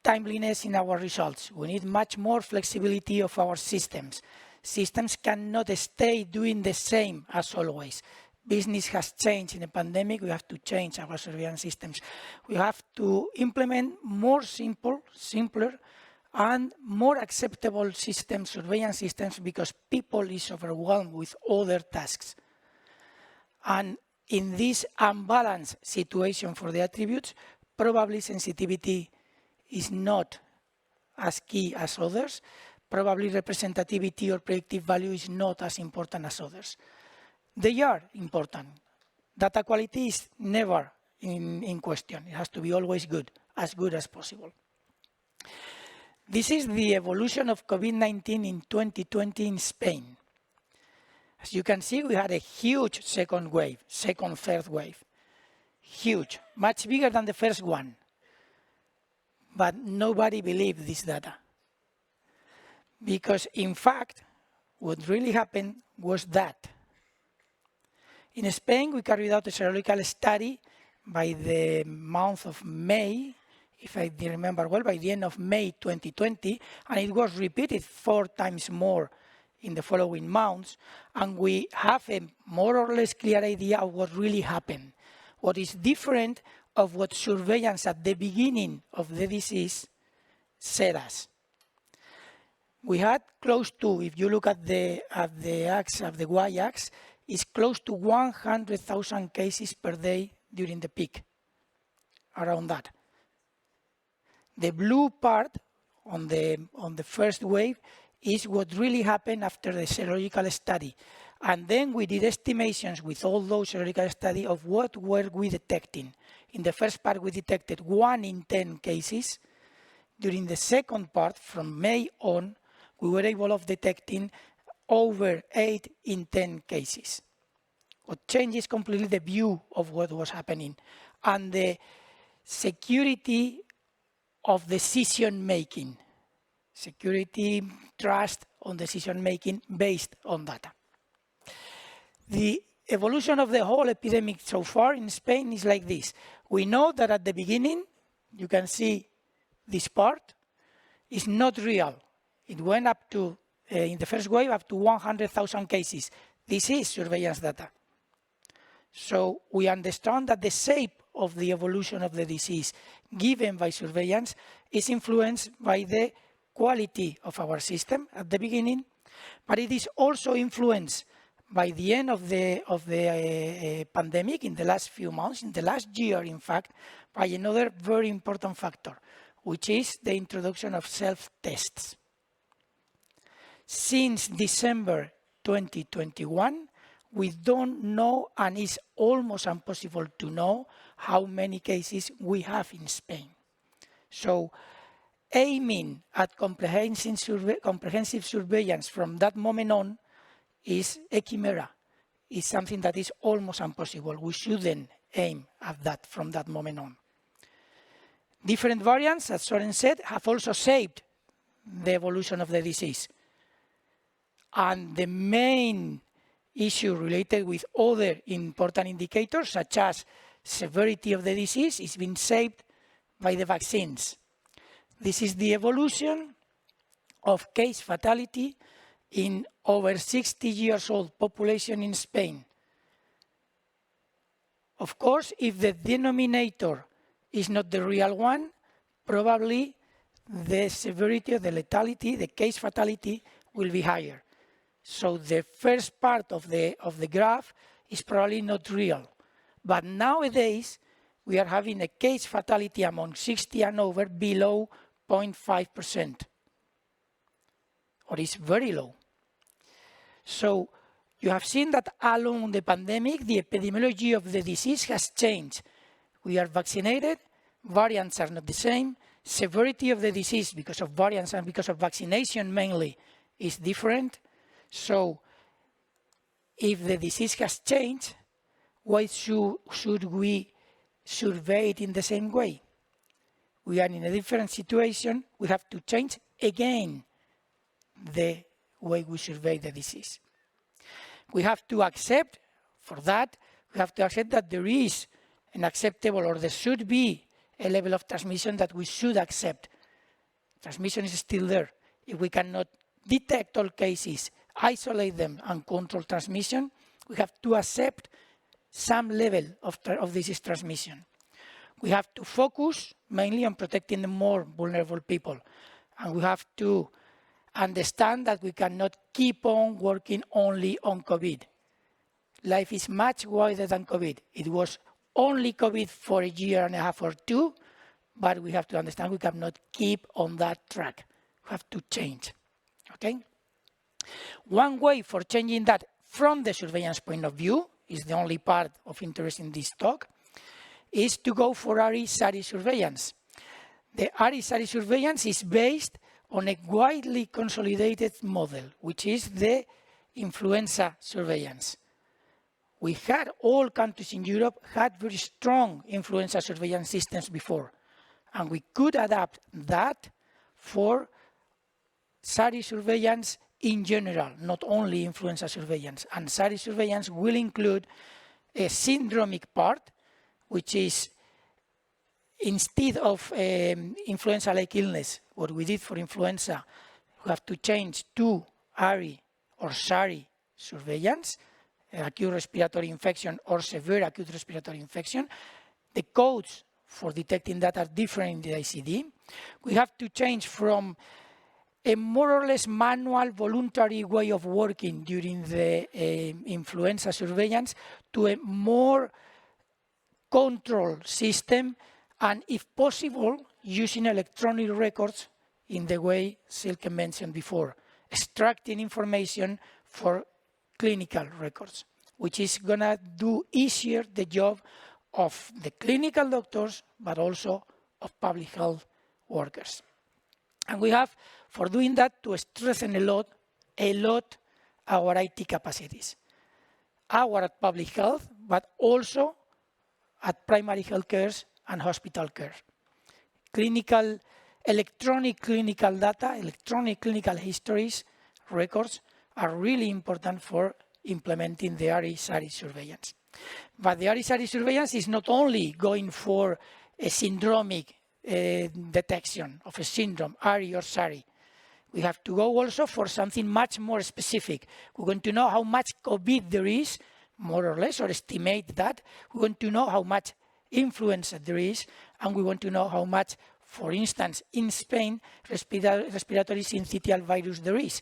timeliness in our results. We need much more flexibility of our systems. Systems cannot stay doing the same as always. Business has changed in the pandemic. We have to change our surveillance systems. We have to implement more simpler and more acceptable systems, surveillance systems, because people is overwhelmed with other tasks. And in this unbalanced situation for the attributes, probably sensitivity is not as key as others. Probably representativity or predictive value is not as important as others. They are important. Data quality is never in question. It has to be always good as possible. This is the evolution of COVID-19 in 2020 in Spain. As you can see, we had a huge second wave, third wave. Huge, much bigger than the first one. But nobody believed this data. Because in fact, what really happened was that. In Spain, we carried out a serological study by the month of May, if I remember well, by the end of May 2020, and it was repeated 4 times more in the following months, and we have a more or less clear idea of what really happened. What is different of what surveillance at the beginning of the disease said us. We had close to, if you look at the y-axis, is close to 100,000 cases per day during the peak, around that. The blue part on the first wave is what really happened after the serological study. And then we did estimations with all those serological studies of what were we detecting. In the first part, we detected 1 in 10 cases. During the second part, from May on, we were able of detecting over 8 in 10 cases. What changes completely the view of what was happening and the security of decision-making. Security, trust on decision-making based on data. The evolution of the whole epidemic so far in Spain is like this. We know that at the beginning, you can see this part is not real. It went up to, in the first wave, up to 100,000 cases. This is surveillance data. So we understand that the shape of the evolution of the disease given by surveillance is influenced by the quality of our system at the beginning, but it is also influenced by the end of the pandemic in the last few months, in the last year, in fact, by another very important factor, which is the introduction of self-tests. Since December 2021, we don't know, and it's almost impossible to know, how many cases we have in Spain. So aiming at comprehensive surveillance from that moment on is a chimera. It's something that is almost impossible. We shouldn't aim at that from that moment on. Different variants, as Søren said, have also shaped the evolution of the disease. And the main issue related with other important indicators, such as severity of the disease, is being shaped by the vaccines. This is the evolution of case fatality in over 60 years old population in Spain. Of course, if the denominator is not the real one, probably the severity of the lethality, the case fatality, will be higher. So the first part of the graph is probably not real. But nowadays, we are having a case fatality among 60 and over below 0.5%, or is very low. So you have seen that along the pandemic, the epidemiology of the disease has changed. We are vaccinated, variants are not the same, severity of the disease because of variants and because of vaccination mainly is different. So if the disease has changed, why should we survey it in the same way? We are in a different situation. We have to change again the way we survey the disease. We have to accept, for that, we have to accept that there is an acceptable, or there should be a level of transmission that we should accept. Transmission is still there. If we cannot detect all cases, isolate them, and control transmission, we have to accept some level of disease transmission. We have to focus mainly on protecting the more vulnerable people. And we have to understand that we cannot keep on working only on COVID. Life is much wider than COVID. It was only COVID for a year and a half or two, but we have to understand we cannot keep on that track. We have to change, okay? One way for changing that from the surveillance point of view, is the only part of interest in this talk, is to go for ARI-SARI surveillance. The ARI-SARI surveillance is based on a widely consolidated model, which is the influenza surveillance. We had, all countries in Europe had very strong influenza surveillance systems before, and we could adapt that for SARI surveillance in general, not only influenza surveillance. And SARI surveillance will include a syndromic part, which is instead of influenza-like illness, what we did for influenza, we have to change to ARI or SARI surveillance, acute respiratory infection or severe acute respiratory infection. The codes for detecting that are different in the ICD. We have to change from a more or less manual, voluntary way of working during the influenza surveillance to a more controlled system, and if possible, using electronic records in the way Silke mentioned before, extracting information for clinical records, which is going to do easier the job of the clinical doctors, but also of public health workers. And we have, for doing that, to strengthen a lot our IT capacities. Our at public health, but also at primary health care and hospital care. Electronic clinical data, electronic clinical histories, records are really important for implementing the ARI-SARI surveillance. But the ARI-SARI surveillance is not only going for a syndromic detection of a syndrome, ARI or SARI. We have to go also for something much more specific. We want to know how much COVID there is, more or less, or estimate that. We want to know how much influenza there is, and we want to know how much, for instance, in Spain, respiratory syncytial virus there is.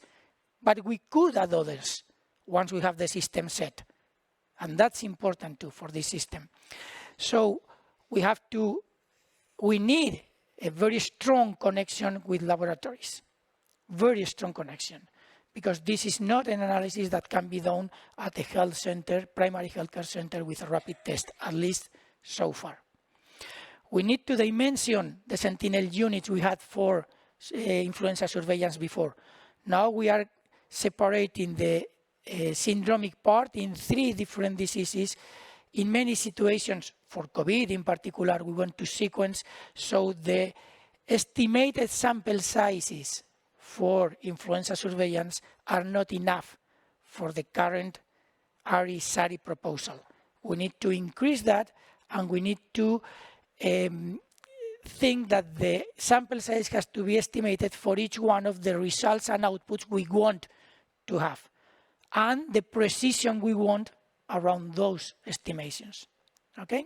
But we could add others once we have the system set. And that's important too for this system. So we need a very strong connection with laboratories. Very strong connection. Because this is not an analysis that can be done at a health center, primary healthcare center with a rapid test, at least so far. We need to dimension the sentinel units we had for influenza surveillance before. Now we are separating the syndromic part in 3 different diseases. In many situations, for COVID in particular, we want to sequence, so the estimated sample sizes for influenza surveillance are not enough for the current ARI-SARI proposal. We need to increase that, and we need to think that the sample size has to be estimated for each one of the results and outputs we want to have, and the precision we want around those estimations, okay?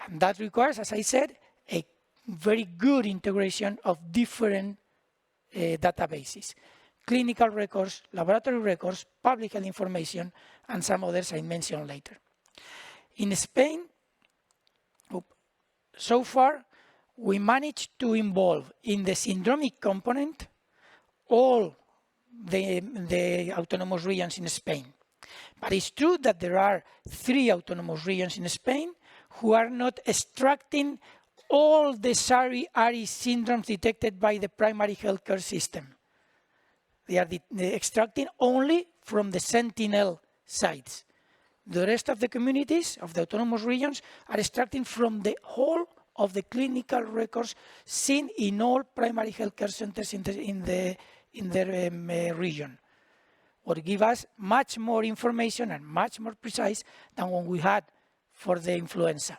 And that requires, as I said, a very good integration of different databases, clinical records, laboratory records, public health information, and some others I mention later. In Spain, so far, we managed to involve in the syndromic component all the autonomous regions in Spain. But it's true that there are 3 autonomous regions in Spain who are not extracting all the SARI-ARI syndromes detected by the primary healthcare system. They are extracting only from the sentinel sites. The rest of the communities of the autonomous regions are extracting from the whole of the clinical records seen in all primary healthcare centers in their region, what gives us much more information and much more precise than what we had for the influenza.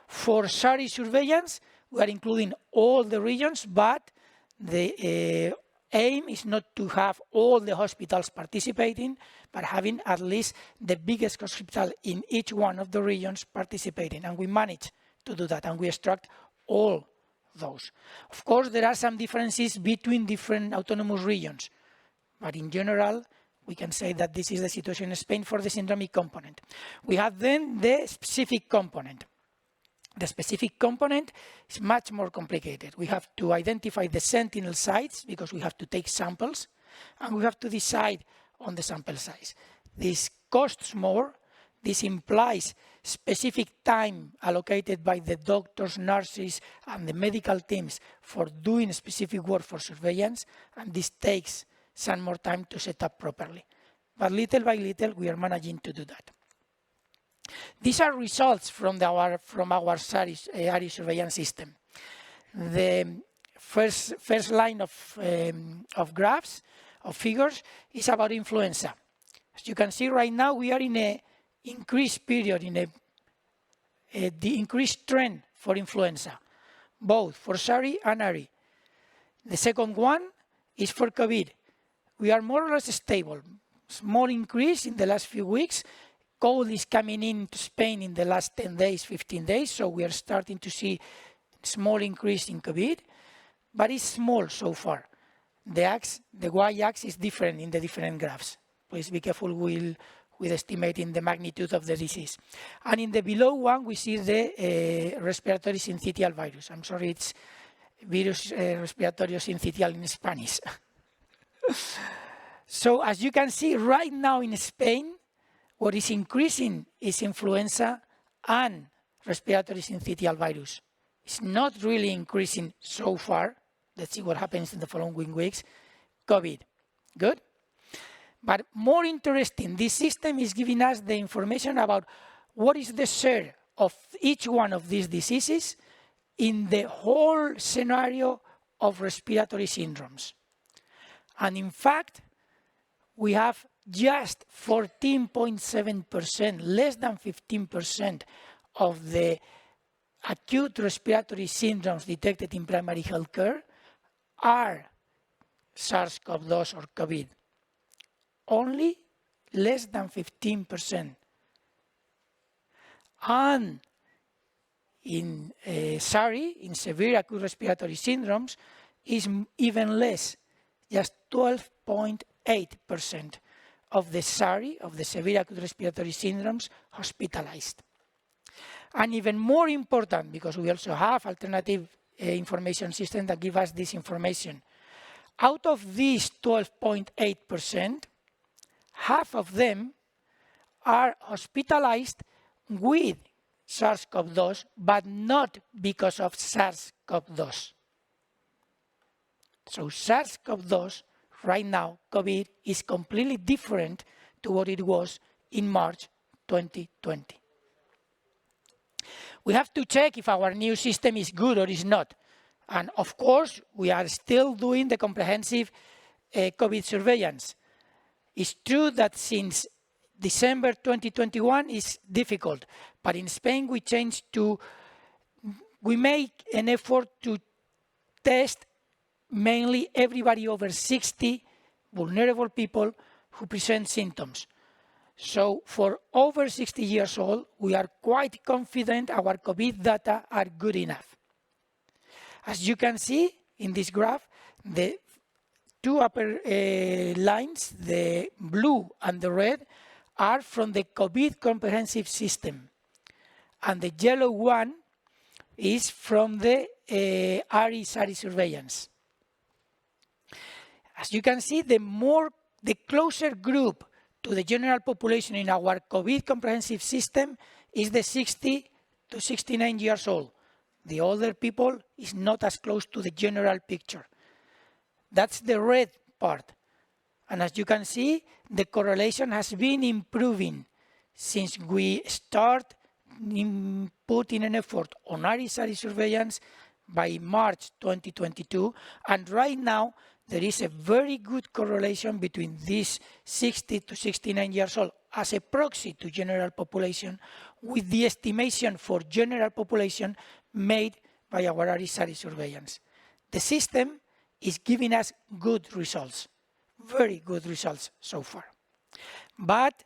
For SARI surveillance, we are including all the regions, but the aim is not to have all the hospitals participating, but having at least the biggest hospital in each one of the regions participating. And we manage to do that, and we extract all those. Of course, there are some differences between different autonomous regions, but in general, we can say that this is the situation in Spain for the syndromic component. We have then the specific component. The specific component is much more complicated. We have to identify the sentinel sites because we have to take samples, and we have to decide on the sample size. This costs more. This implies specific time allocated by the doctors, nurses, and the medical teams for doing specific work for surveillance, and this takes some more time to set up properly. But little by little, we are managing to do that. These are results from our SARI surveillance system. The first line of graphs, of figures, is about influenza. As you can see right now, we are in a increased period, in the increased trend for influenza, both for SARI and ARI. The second one is for COVID. We are more or less stable. Small increase in the last few weeks. Cold is coming into Spain in the last 10 days, 15 days, so we are starting to see small increase in COVID, but it's small so far. The y-axis is different in the different graphs. Please be careful with estimating the magnitude of the disease. And in the below one, we see the respiratory syncytial virus. I'm sorry, it's virus respiratorio syncytial in Spanish. So as you can see right now in Spain, what is increasing is influenza and respiratory syncytial virus. It's not really increasing so far. Let's see what happens in the following weeks. COVID. Good? But more interesting, this system is giving us the information about what is the share of each one of these diseases in the whole scenario of respiratory syndromes. And in fact, we have just 14.7%, less than 15% of the acute respiratory syndromes detected in primary health care are SARS-CoV-2 or COVID. Only less than 15%. And in SARI, in severe acute respiratory syndromes, is even less, just 12.8% of the SARI, of the severe acute respiratory syndromes, hospitalized. And even more important, because we also have alternative information systems that give us this information, out of these 12.8%, half of them are hospitalized with SARS-CoV-2, but not because of SARS-CoV-2. So SARS-CoV-2, right now, COVID, is completely different to what it was in March 2020. We have to check if our new system is good or is not. And of course, we are still doing the comprehensive COVID surveillance. It's true that since December 2021 is difficult, but in Spain we make an effort to test mainly everybody over 60 vulnerable people who present symptoms. So for over 60 years old, we are quite confident our COVID data are good enough. As you can see in this graph, the two upper lines, the blue and the red, are from the COVID comprehensive system. And the yellow one is from the ARI-SARI surveillance. As you can see, the closer group to the general population in our COVID comprehensive system is the 60 to 69 years old. The older people is not as close to the general picture. That's the red part. And as you can see, the correlation has been improving since we start putting an effort on ARI-SARI surveillance by March 2022. And right now, there is a very good correlation between these 60 to 69 years old as a proxy to general population with the estimation for general population made by our ARI-SARI surveillance. The system is giving us good results, very good results so far. But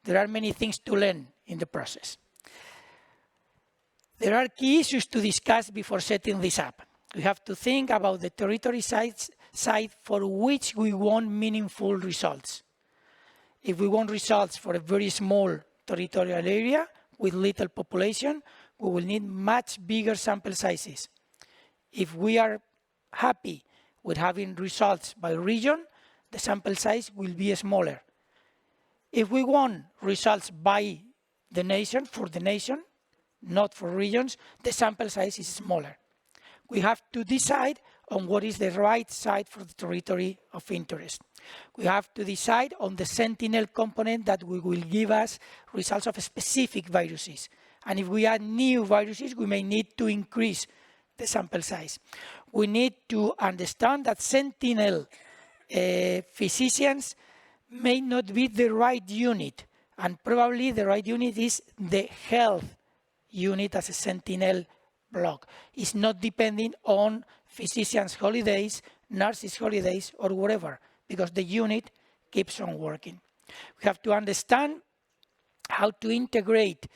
there are many things to learn in the process. There are key issues to discuss before setting this up. We have to think about the territory side for which we want meaningful results. If we want results for a very small territorial area with little population, we will need much bigger sample sizes. If we are happy with having results by region, the sample size will be smaller. If we want results by the nation, for the nation, not for regions, the sample size is smaller. We have to decide on what is the right site for the territory of interest. We have to decide on the sentinel component that will give us results of specific viruses. And if we add new viruses, we may need to increase the sample size. We need to understand that sentinel physicians may not be the right unit, and probably the right unit is the health unit as a sentinel block. It's not depending on physicians' holidays, nurses' holidays, or whatever, because the unit keeps on working. We have to understand how to integrate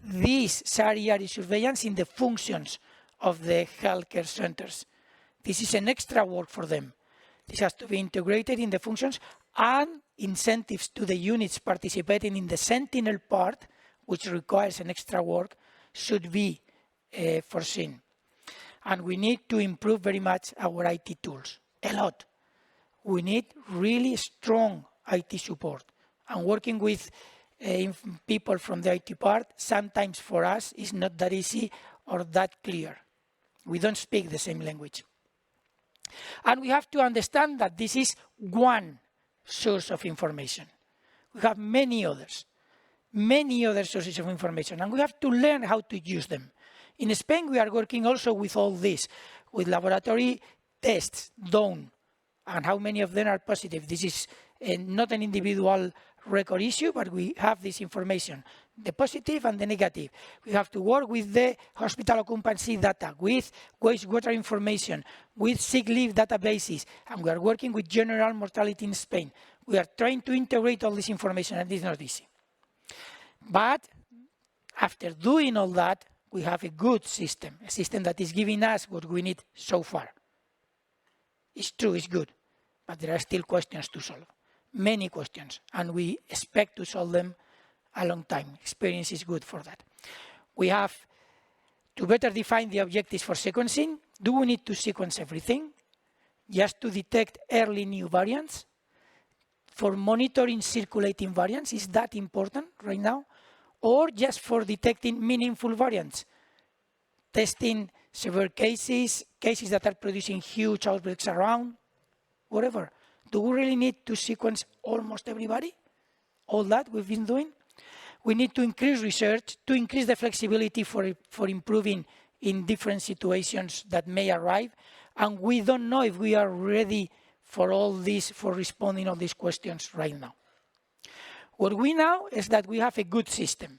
this SARI surveillance in the functions of the healthcare centers. This is an extra work for them. This has to be integrated in the functions, and incentives to the units participating in the sentinel part, which requires an extra work, should be foreseen. And we need to improve very much our IT tools, a lot. We need really strong IT support. And working with people from the IT part, sometimes for us, is not that easy or that clear. We don't speak the same language. And we have to understand that this is one source of information. We have many other sources of information, and we have to learn how to use them. In Spain, we are working also with all this, with laboratory tests done, and how many of them are positive. This is not an individual record issue, but we have this information, the positive and the negative. We have to work with the hospital occupancy data, with wastewater information, with sick leave databases, and we are working with general mortality in Spain. We are trying to integrate all this information, and it's not easy. But after doing all that, we have a good system, a system that is giving us what we need so far. It's true, it's good, but there are still questions to solve. Many questions, and we expect to solve them a long time. Experience is good for that. We have to better define the objectives for sequencing. Do we need to sequence everything just to detect early new variants? For monitoring circulating variants, is that important right now? Or just for detecting meaningful variants? Testing severe cases, cases that are producing huge outbreaks around, whatever. Do we really need to sequence almost everybody? All that we've been doing? We need to increase research, to increase the flexibility for improving in different situations that may arrive. And we don't know if we are ready for all this, for responding all these questions right now. What we know is that we have a good system.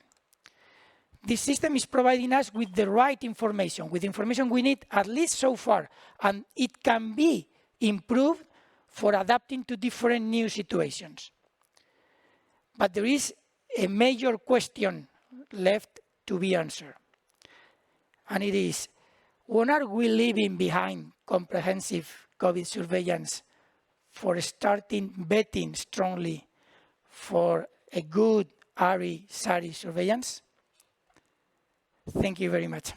This system is providing us with the right information, with information we need at least so far, and it can be improved for adapting to different new situations. But there is a major question left to be answered. And it is, when are we leaving behind comprehensive COVID surveillance for starting betting strongly for a good SARI surveillance? Thank you very much.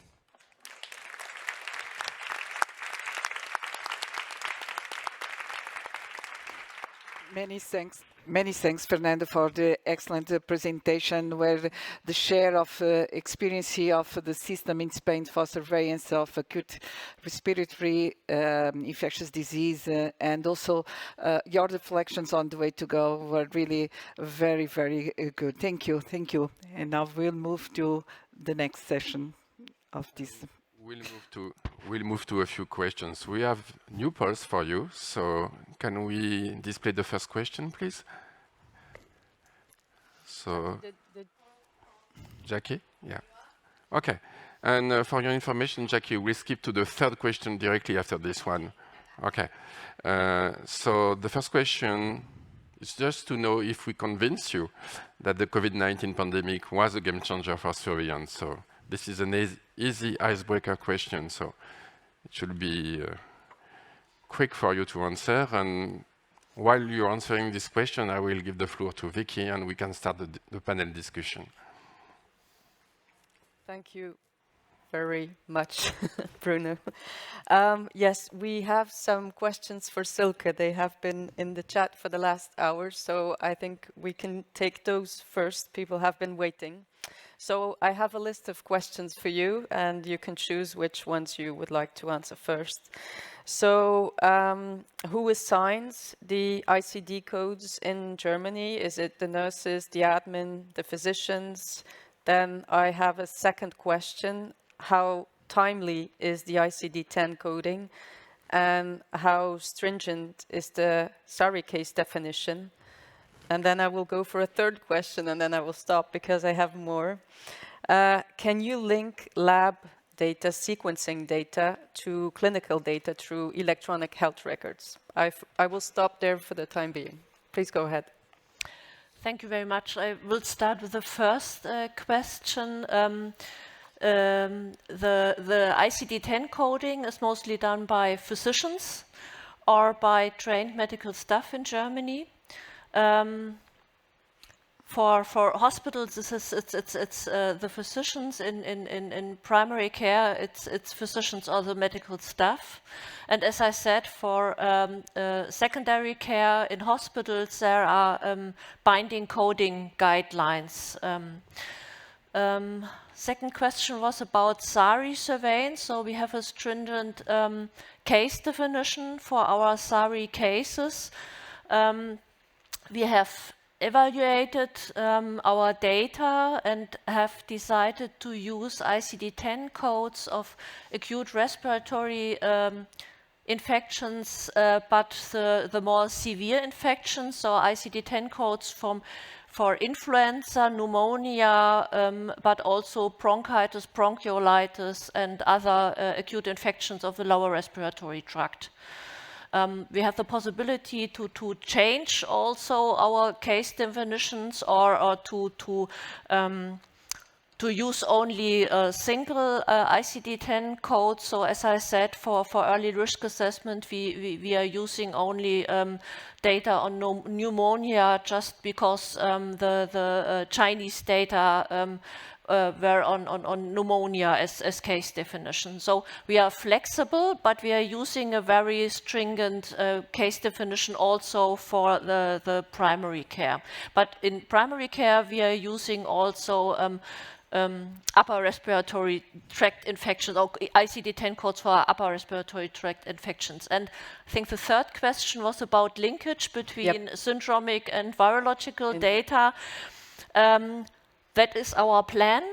Many thanks, Fernando, for the excellent presentation, where the share of experience here of the system in Spain for surveillance of acute respiratory infectious disease and also your reflections on the way to go were really very, very good. Thank you. And now we'll move to the next session of this. We'll move to a few questions. We have new polls for you, so can we display the first question, please? So, Jackie? Yeah. Okay. And for your information, Jackie, we'll skip to the third question directly after this one. Okay. So the first question is just to know if we convince you that the COVID-19 pandemic was a game changer for surveillance. So this is an easy icebreaker question, so it should be quick for you to answer. And while you're answering this question, I will give the floor to Vicky, and we can start the panel discussion. Thank you very much, Bruno. Yes, we have some questions for Silke. They have been in the chat for the last hour, so I think we can take those first. People have been waiting. So I have a list of questions for you, and you can choose which ones you would like to answer first. So who assigns the ICD codes in Germany? Is it the nurses, the admin, the physicians? Then I have a second question. How timely is the ICD-10 coding, and how stringent is the SARI case definition? And then I will go for a third question, and then I will stop because I have more. Can you link lab data, sequencing data, to clinical data through electronic health records? I will stop there for the time being. Please go ahead. Thank you very much. I will start with the first question. The ICD-10 coding is mostly done by physicians or by trained medical staff in Germany. For hospitals, it's the physicians in primary care. It's physicians or the medical staff, and as I said, for secondary care in hospitals, there are binding coding guidelines. Second question was about SARI surveillance. So we have a stringent case definition for our SARI cases. We have evaluated our data and have decided to use ICD-10 codes of acute respiratory infections, but the more severe infections, so ICD-10 codes for influenza, pneumonia, but also bronchitis, bronchiolitis, and other acute infections of the lower respiratory tract. We have the possibility to change also our case definitions or to use only a single ICD-10 code. So as I said, for early risk assessment, we are using only data on pneumonia, just because the Chinese data were on pneumonia as case definition. So we are flexible, but we are using a very stringent case definition also for the primary care. But in primary care, we are using also upper respiratory tract infections, or ICD-10 codes for upper respiratory tract infections. And I think the third question was about linkage between syndromic and virological data. That is our plan,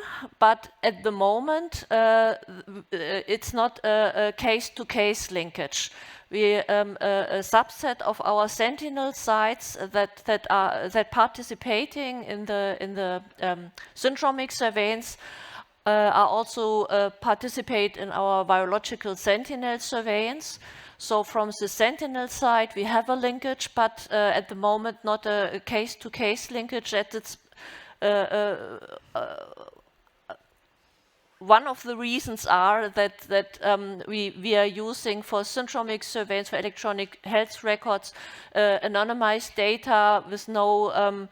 but at the moment, it's not a case-to-case linkage. A subset of our sentinel sites that participating in the syndromic surveillance are also participate in our virological sentinel surveillance. So from the sentinel side, we have a linkage, but at the moment, not a case-to-case linkage. One of the reasons are that we are using for syndromic surveillance, for electronic health records, anonymized data with no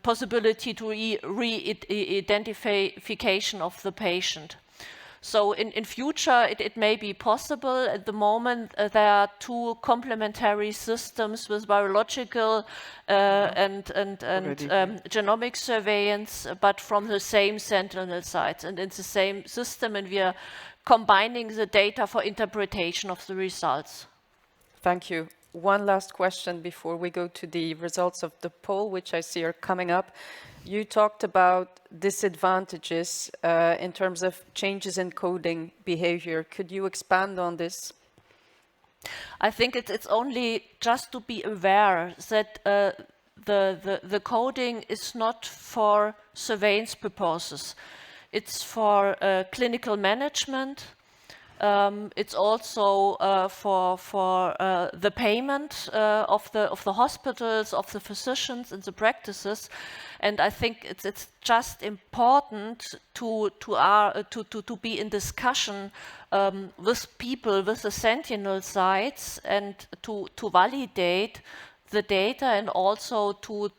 possibility to re-identification of the patient. So in future, it may be possible. At the moment, there are two complementary systems with virological and genomic surveillance, but from the same sentinel sites and in the same system, and we are combining the data for interpretation of the results. Thank you. One last question before we go to the results of the poll, which I see are coming up. You talked about disadvantages in terms of changes in coding behavior. Could you expand on this? I think it's only just to be aware that the coding is not for surveillance purposes. It's for clinical management. It's also for the payment of the hospitals, of the physicians, and the practices. And I think it's just important to be in discussion with people, with the sentinel sites, and to validate the data, and also to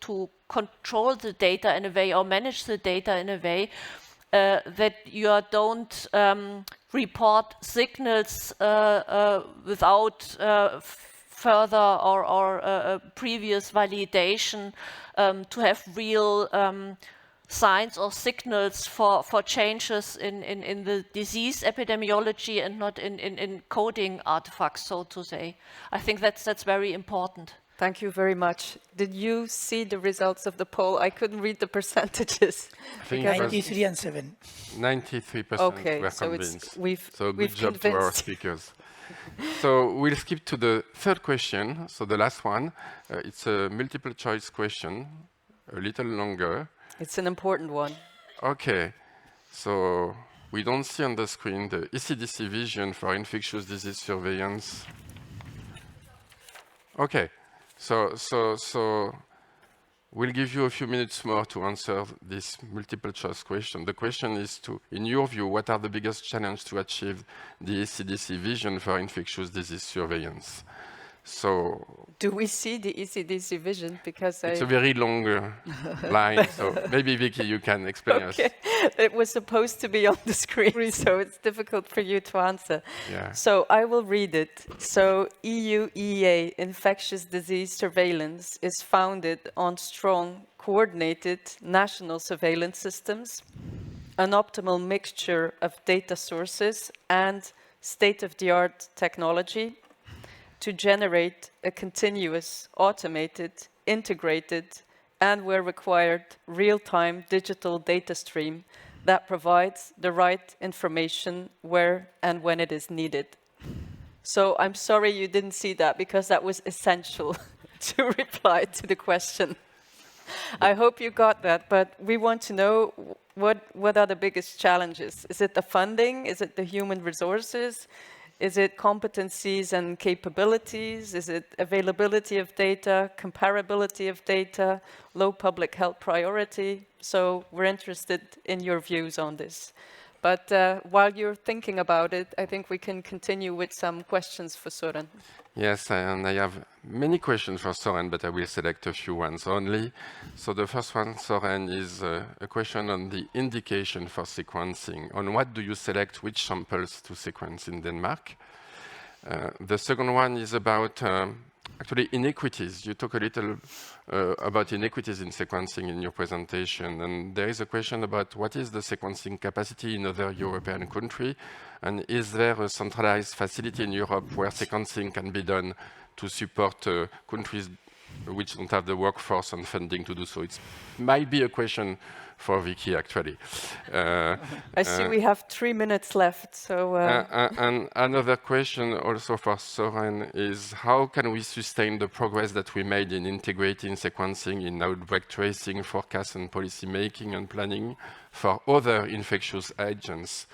control the data in a way, or manage the data in a way that you don't report signals without further or previous validation, to have real signs or signals for changes in the disease epidemiology, and not in coding artifacts, so to say. I think that's very important. Thank you very much. Did you see the results of the poll? I couldn't read the percentages. I think it was 93 and 7. 93% Okay, were so convinced. we've Good job to our convinced. speakers. So we'll skip to the third question, so the last one. It's a multiple choice question, a little longer. It's an important one. Okay, so we don't see on the screen the ECDC vision for infectious disease surveillance. Okay, so we'll give you a few minutes more to answer this multiple choice question. The question is in your view, what are the biggest challenges to achieve the ECDC vision for infectious disease surveillance? So do we see the ECDC vision? Because it's a very long line, so maybe Vicky, you can explain us. It was supposed to be on the screen, so it's difficult for you to answer. Yeah. So I will read it. So EUEA, infectious disease surveillance, is founded on strong, coordinated national surveillance systems, an optimal mixture of data sources and state-of-the-art technology to generate a continuous, automated, integrated, and where required, real-time digital data stream that provides the right information where and when it is needed. So I'm sorry you didn't see that, because that was essential to reply to the question. I hope you got that, but we want to know what are the biggest challenges? Is it the funding? Is it the human resources? Is it competencies and capabilities? Is it availability of data, comparability of data, low public health priority? So we're interested in your views on this. But while you're thinking about it, I think we can continue with some questions for Søren. Yes, and I have many questions for Søren, but I will select a few ones only. So the first one, Søren, is a question on the indication for sequencing. On what do you select which samples to sequence in Denmark? The second one is about actually inequities. You talk a little about inequities in sequencing in your presentation, and there is a question about what is the sequencing capacity in other European countries, and is there a centralized facility in Europe where sequencing can be done to support countries which don't have the workforce and funding to do so? It might be a question for Vicky, actually. I see we have 3 minutes left, so... And another question also for Søren is, how can we sustain the progress that we made in integrating sequencing in outbreak tracing, forecast and policy making and planning for other infectious agents?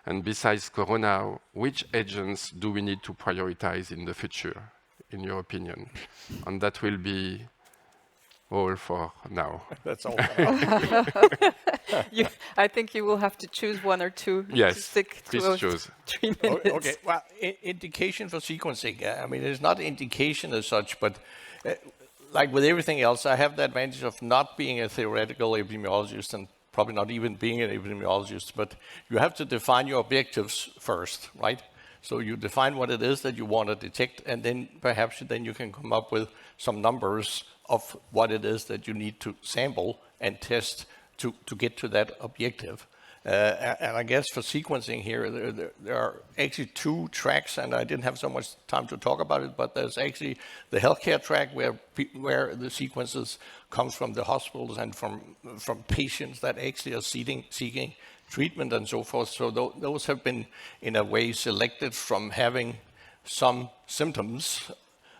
And besides corona, which agents do we need to prioritize in the future, in your opinion? And that will be all for now. That's all. I think you will have to choose one or two. Yes, to stick to please choose. 3 minutes. Okay, well, indication for sequencing. I mean, it's not indication as such, but like with everything else, I have the advantage of not being a theoretical epidemiologist and probably not even being an epidemiologist, but you have to define your objectives first, right? So you define what it is that you want to detect, and then perhaps then you can come up with some numbers of what it is that you need to sample and test to get to that objective. And I guess for sequencing here, there are actually two tracks, and I didn't have so much time to talk about it, but there's actually the healthcare track where the sequences comes from the hospitals and from patients that actually are seeking treatment and so forth. So those have been, in a way, selected from having some symptoms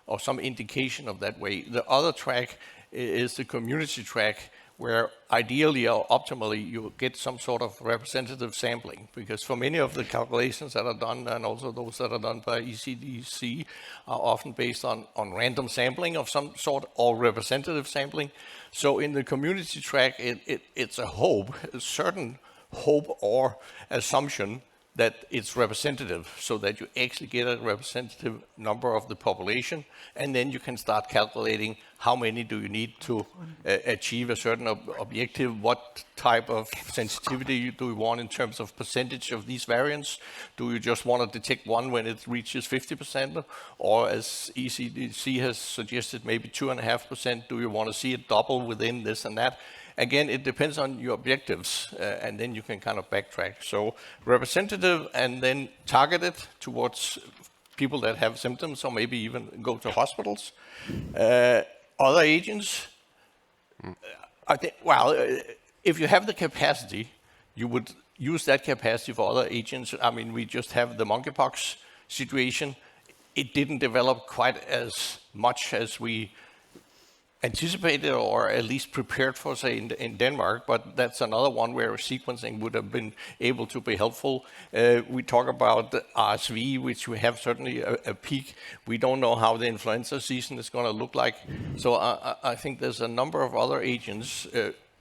or some indication of that way. The other track is the community track, where ideally or optimally you get some sort of representative sampling, because for many of the calculations that are done, and also those that are done by ECDC, are often based on random sampling of some sort or representative sampling. So in the community track, it's a certain hope or assumption that it's representative, so that you actually get a representative number of the population, and then you can start calculating how many do you need to achieve a certain objective, what type of sensitivity do you want in terms of percentage of these variants. Do you just want to detect one when it reaches 50%, or as ECDC has suggested, maybe 2.5%? Do you want to see it double within this and that? Again, it depends on your objectives, and then you can kind of backtrack. So representative and then targeted towards people that have symptoms or maybe even go to hospitals. Other agents, I think, well, if you have the capacity, you would use that capacity for other agents. I mean, we just have the monkeypox situation. It didn't develop quite as much as we anticipated or at least prepared for, say, in Denmark, but that's another one where sequencing would have been able to be helpful. We talk about the RSV, which we have certainly a peak. We don't know how the influenza season is going to look like. So I think there's a number of other agents,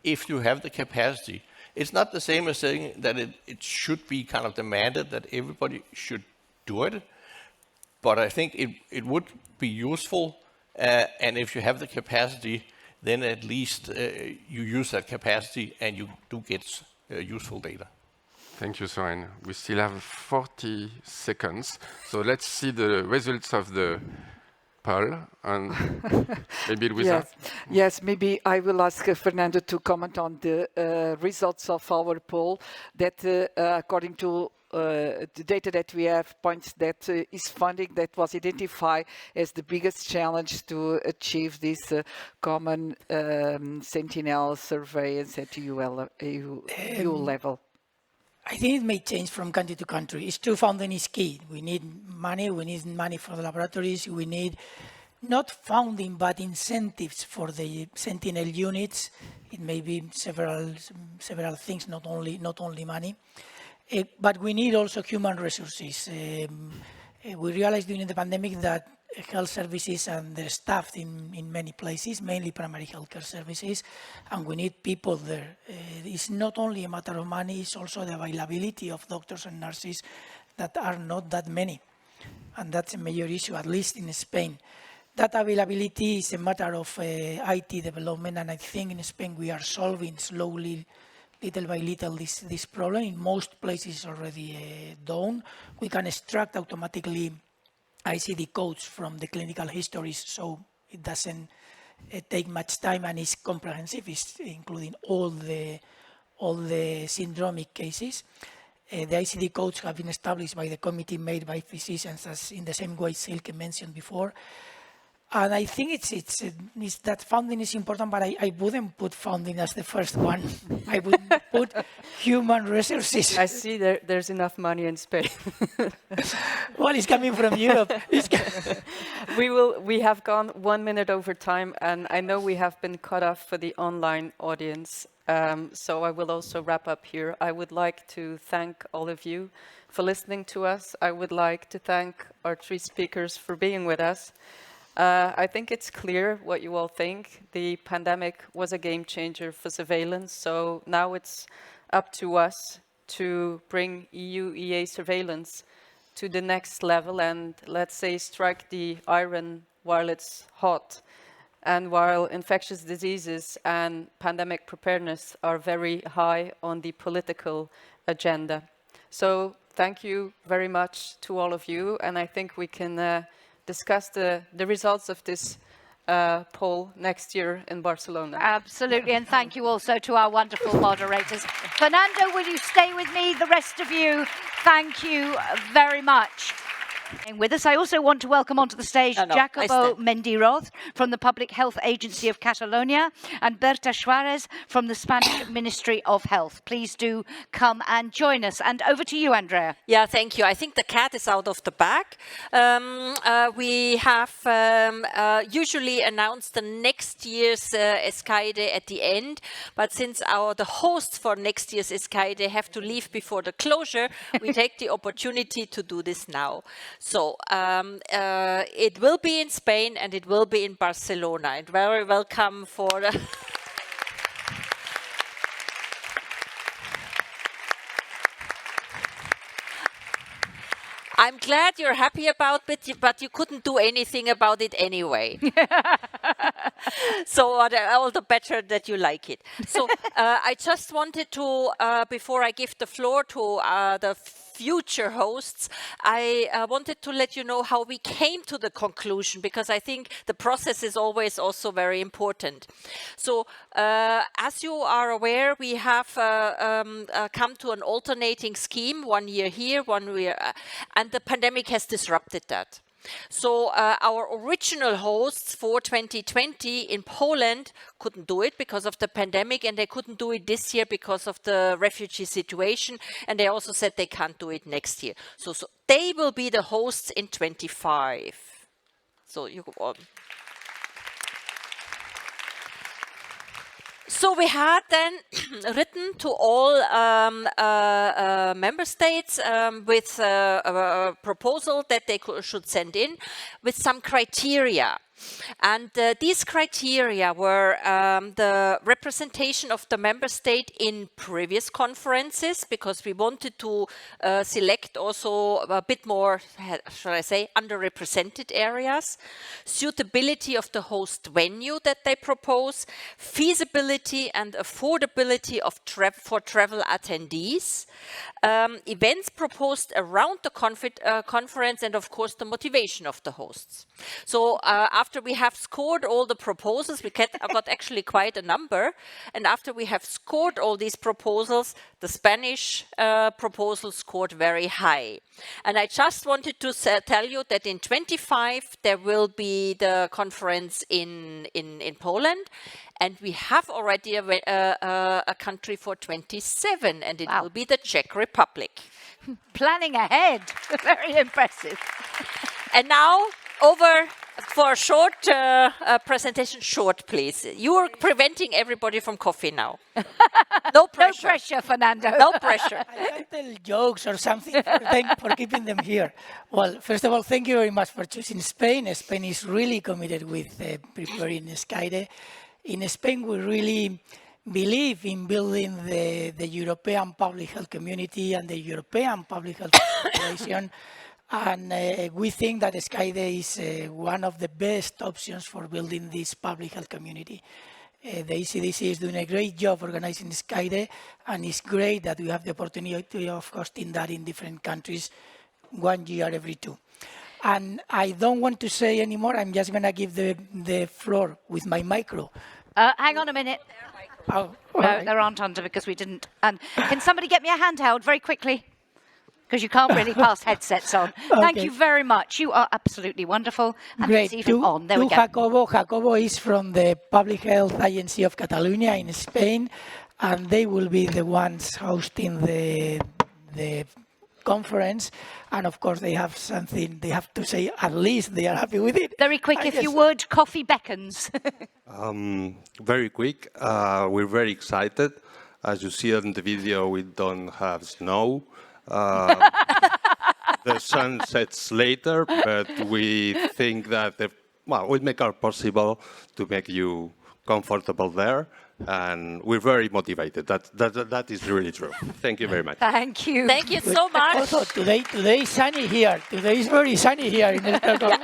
if you have the capacity. It's not the same as saying that it should be kind of demanded that everybody should do it, but I think it would be useful. And if you have the capacity, then at least you use that capacity and you do get useful data. Thank you, Søren. We still have 40 seconds. So let's see the results of the poll. And maybe Luísa? Yes, maybe I will ask Fernando to comment on the results of our poll that according to the data that we have points that is funding that was identified as the biggest challenge to achieve this common sentinel surveillance at EU level. I think it may change from country to country. It's true, funding is key. We need money for the laboratories. We need not funding, but incentives for the sentinel units. It may be several things, not only money. But we need also human resources. We realized during the pandemic that health services and their staff in many places, mainly primary healthcare services, and we need people there. It's not only a matter of money, it's also the availability of doctors and nurses that are not that many. And that's a major issue, at least in Spain. That availability is a matter of IT development, and I think in Spain we are solving slowly, little by little, this problem. In most places already done. We can extract automatically ICD codes from the clinical histories, so it doesn't take much time and is comprehensive, including all the syndromic cases. The ICD codes have been established by the committee made by physicians, as in the same way Silke mentioned before. And I think it's that funding is important, but I wouldn't put funding as the first one. I would put human resources. I see there's enough money in Spain. Well, it's coming from Europe. We have gone 1 minute over time, and I know we have been cut off for the online audience. So I will also wrap up here. I would like to thank all of you for listening to us. I would like to thank our 3 speakers for being with us. I think it's clear what you all think. The pandemic was a game changer for surveillance, so now it's up to us to bring EU-EA surveillance to the next level and, let's say, strike the iron while it's hot. And while infectious diseases and pandemic preparedness are very high on the political agenda. So thank you very much to all of you, and I think we can discuss the results of this poll next year in Barcelona. Absolutely, and thank you also to our wonderful moderators. Fernando, will you stay with me? The rest of you, thank you very much. And with us, I also want to welcome onto the stage Jacobo Mendiroz from the Public Health Agency of Catalonia and Berta Suarez from the Spanish Ministry of Health. Please do come and join us. And over to you, Andrea. Yeah, thank you. I think the cat is out of the bag. We have usually announced the next year's escaide at the end, but since the hosts for next year's escaide have to leave before the closure, we take the opportunity to do this now. So it will be in Spain and it will be in Barcelona. And very welcome for the I'm glad you're happy about it, but you couldn't do anything about it anyway. So all the better that you like it. So I just wanted to, before I give the floor to the future hosts, I wanted to let you know how we came to the conclusion, because I think the process is always also very important. So, as you are aware, we have come to an alternating scheme, 1 year here, 1 year, and the pandemic has disrupted that. So our original hosts for 2020 in Poland couldn't do it because of the pandemic, and they couldn't do it this year because of the refugee situation, and they also said they can't do it next year. So they will be the hosts in 25. So you go on. So we had then written to all member states with a proposal that they should send in with some criteria. And these criteria were the representation of the member state in previous conferences, because we wanted to select also a bit more, shall I say, underrepresented areas, suitability of the host venue that they propose, feasibility and affordability of for travel attendees, events proposed around the conference, and of course the motivation of the hosts. So after we have scored all the proposals, we got actually quite a number, and after we have scored all these proposals, the Spanish proposal scored very high. And I just wanted to tell you that in 25 there will be the conference in Poland, and we have already a country for 27, and it will be the Czech Republic. Planning ahead. Very impressive. And now over for a short presentation. Short, please. You are preventing everybody from coffee now. No pressure. No pressure, Fernando. No pressure. I can tell jokes or something for keeping them here. Well, first of all, thank you very much for choosing Spain. Spain is really committed with preparing escaide. In Spain, we really believe in building the European public health community and the European public health population. And we think that escaide is one of the best options for building this public health community. The ECDC is doing a great job organizing escaide, and it's great that we have the opportunity of hosting that in different countries 1 year every 2. And I don't want to say anymore. I'm just going to give the floor with my micro. Hang on a minute. Oh, No, there aren't under because we didn't. And can somebody get me a handheld very quickly? Because you can't really pass headsets on. Thank you very much. You are absolutely wonderful. And great. It's even on. There we go. Jacobo. Jacobo is from the Public Health Agency of Catalonia in Spain, and they will be the ones hosting the conference. And of course, they have something they have to say. At least they are happy with it. Very quick, if you would. Coffee beckons. Very quick. We're very excited. As you see on the video, we don't have snow. The sun sets later, but we think that we'll make our possible to make you comfortable there, and we're very motivated. That is really true. Thank you very much. Thank you. Thank you so much. Also, today is sunny here. Today is very sunny here in Stockholm.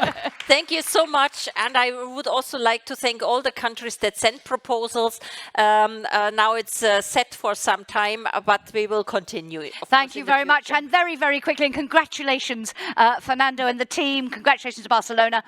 Thank you so much. And I would also like to thank all the countries that sent proposals. Now it's set for some time, but we will continue. Thank you very much. And very, very quickly, and congratulations, Fernando and the team. Congratulations to Barcelona.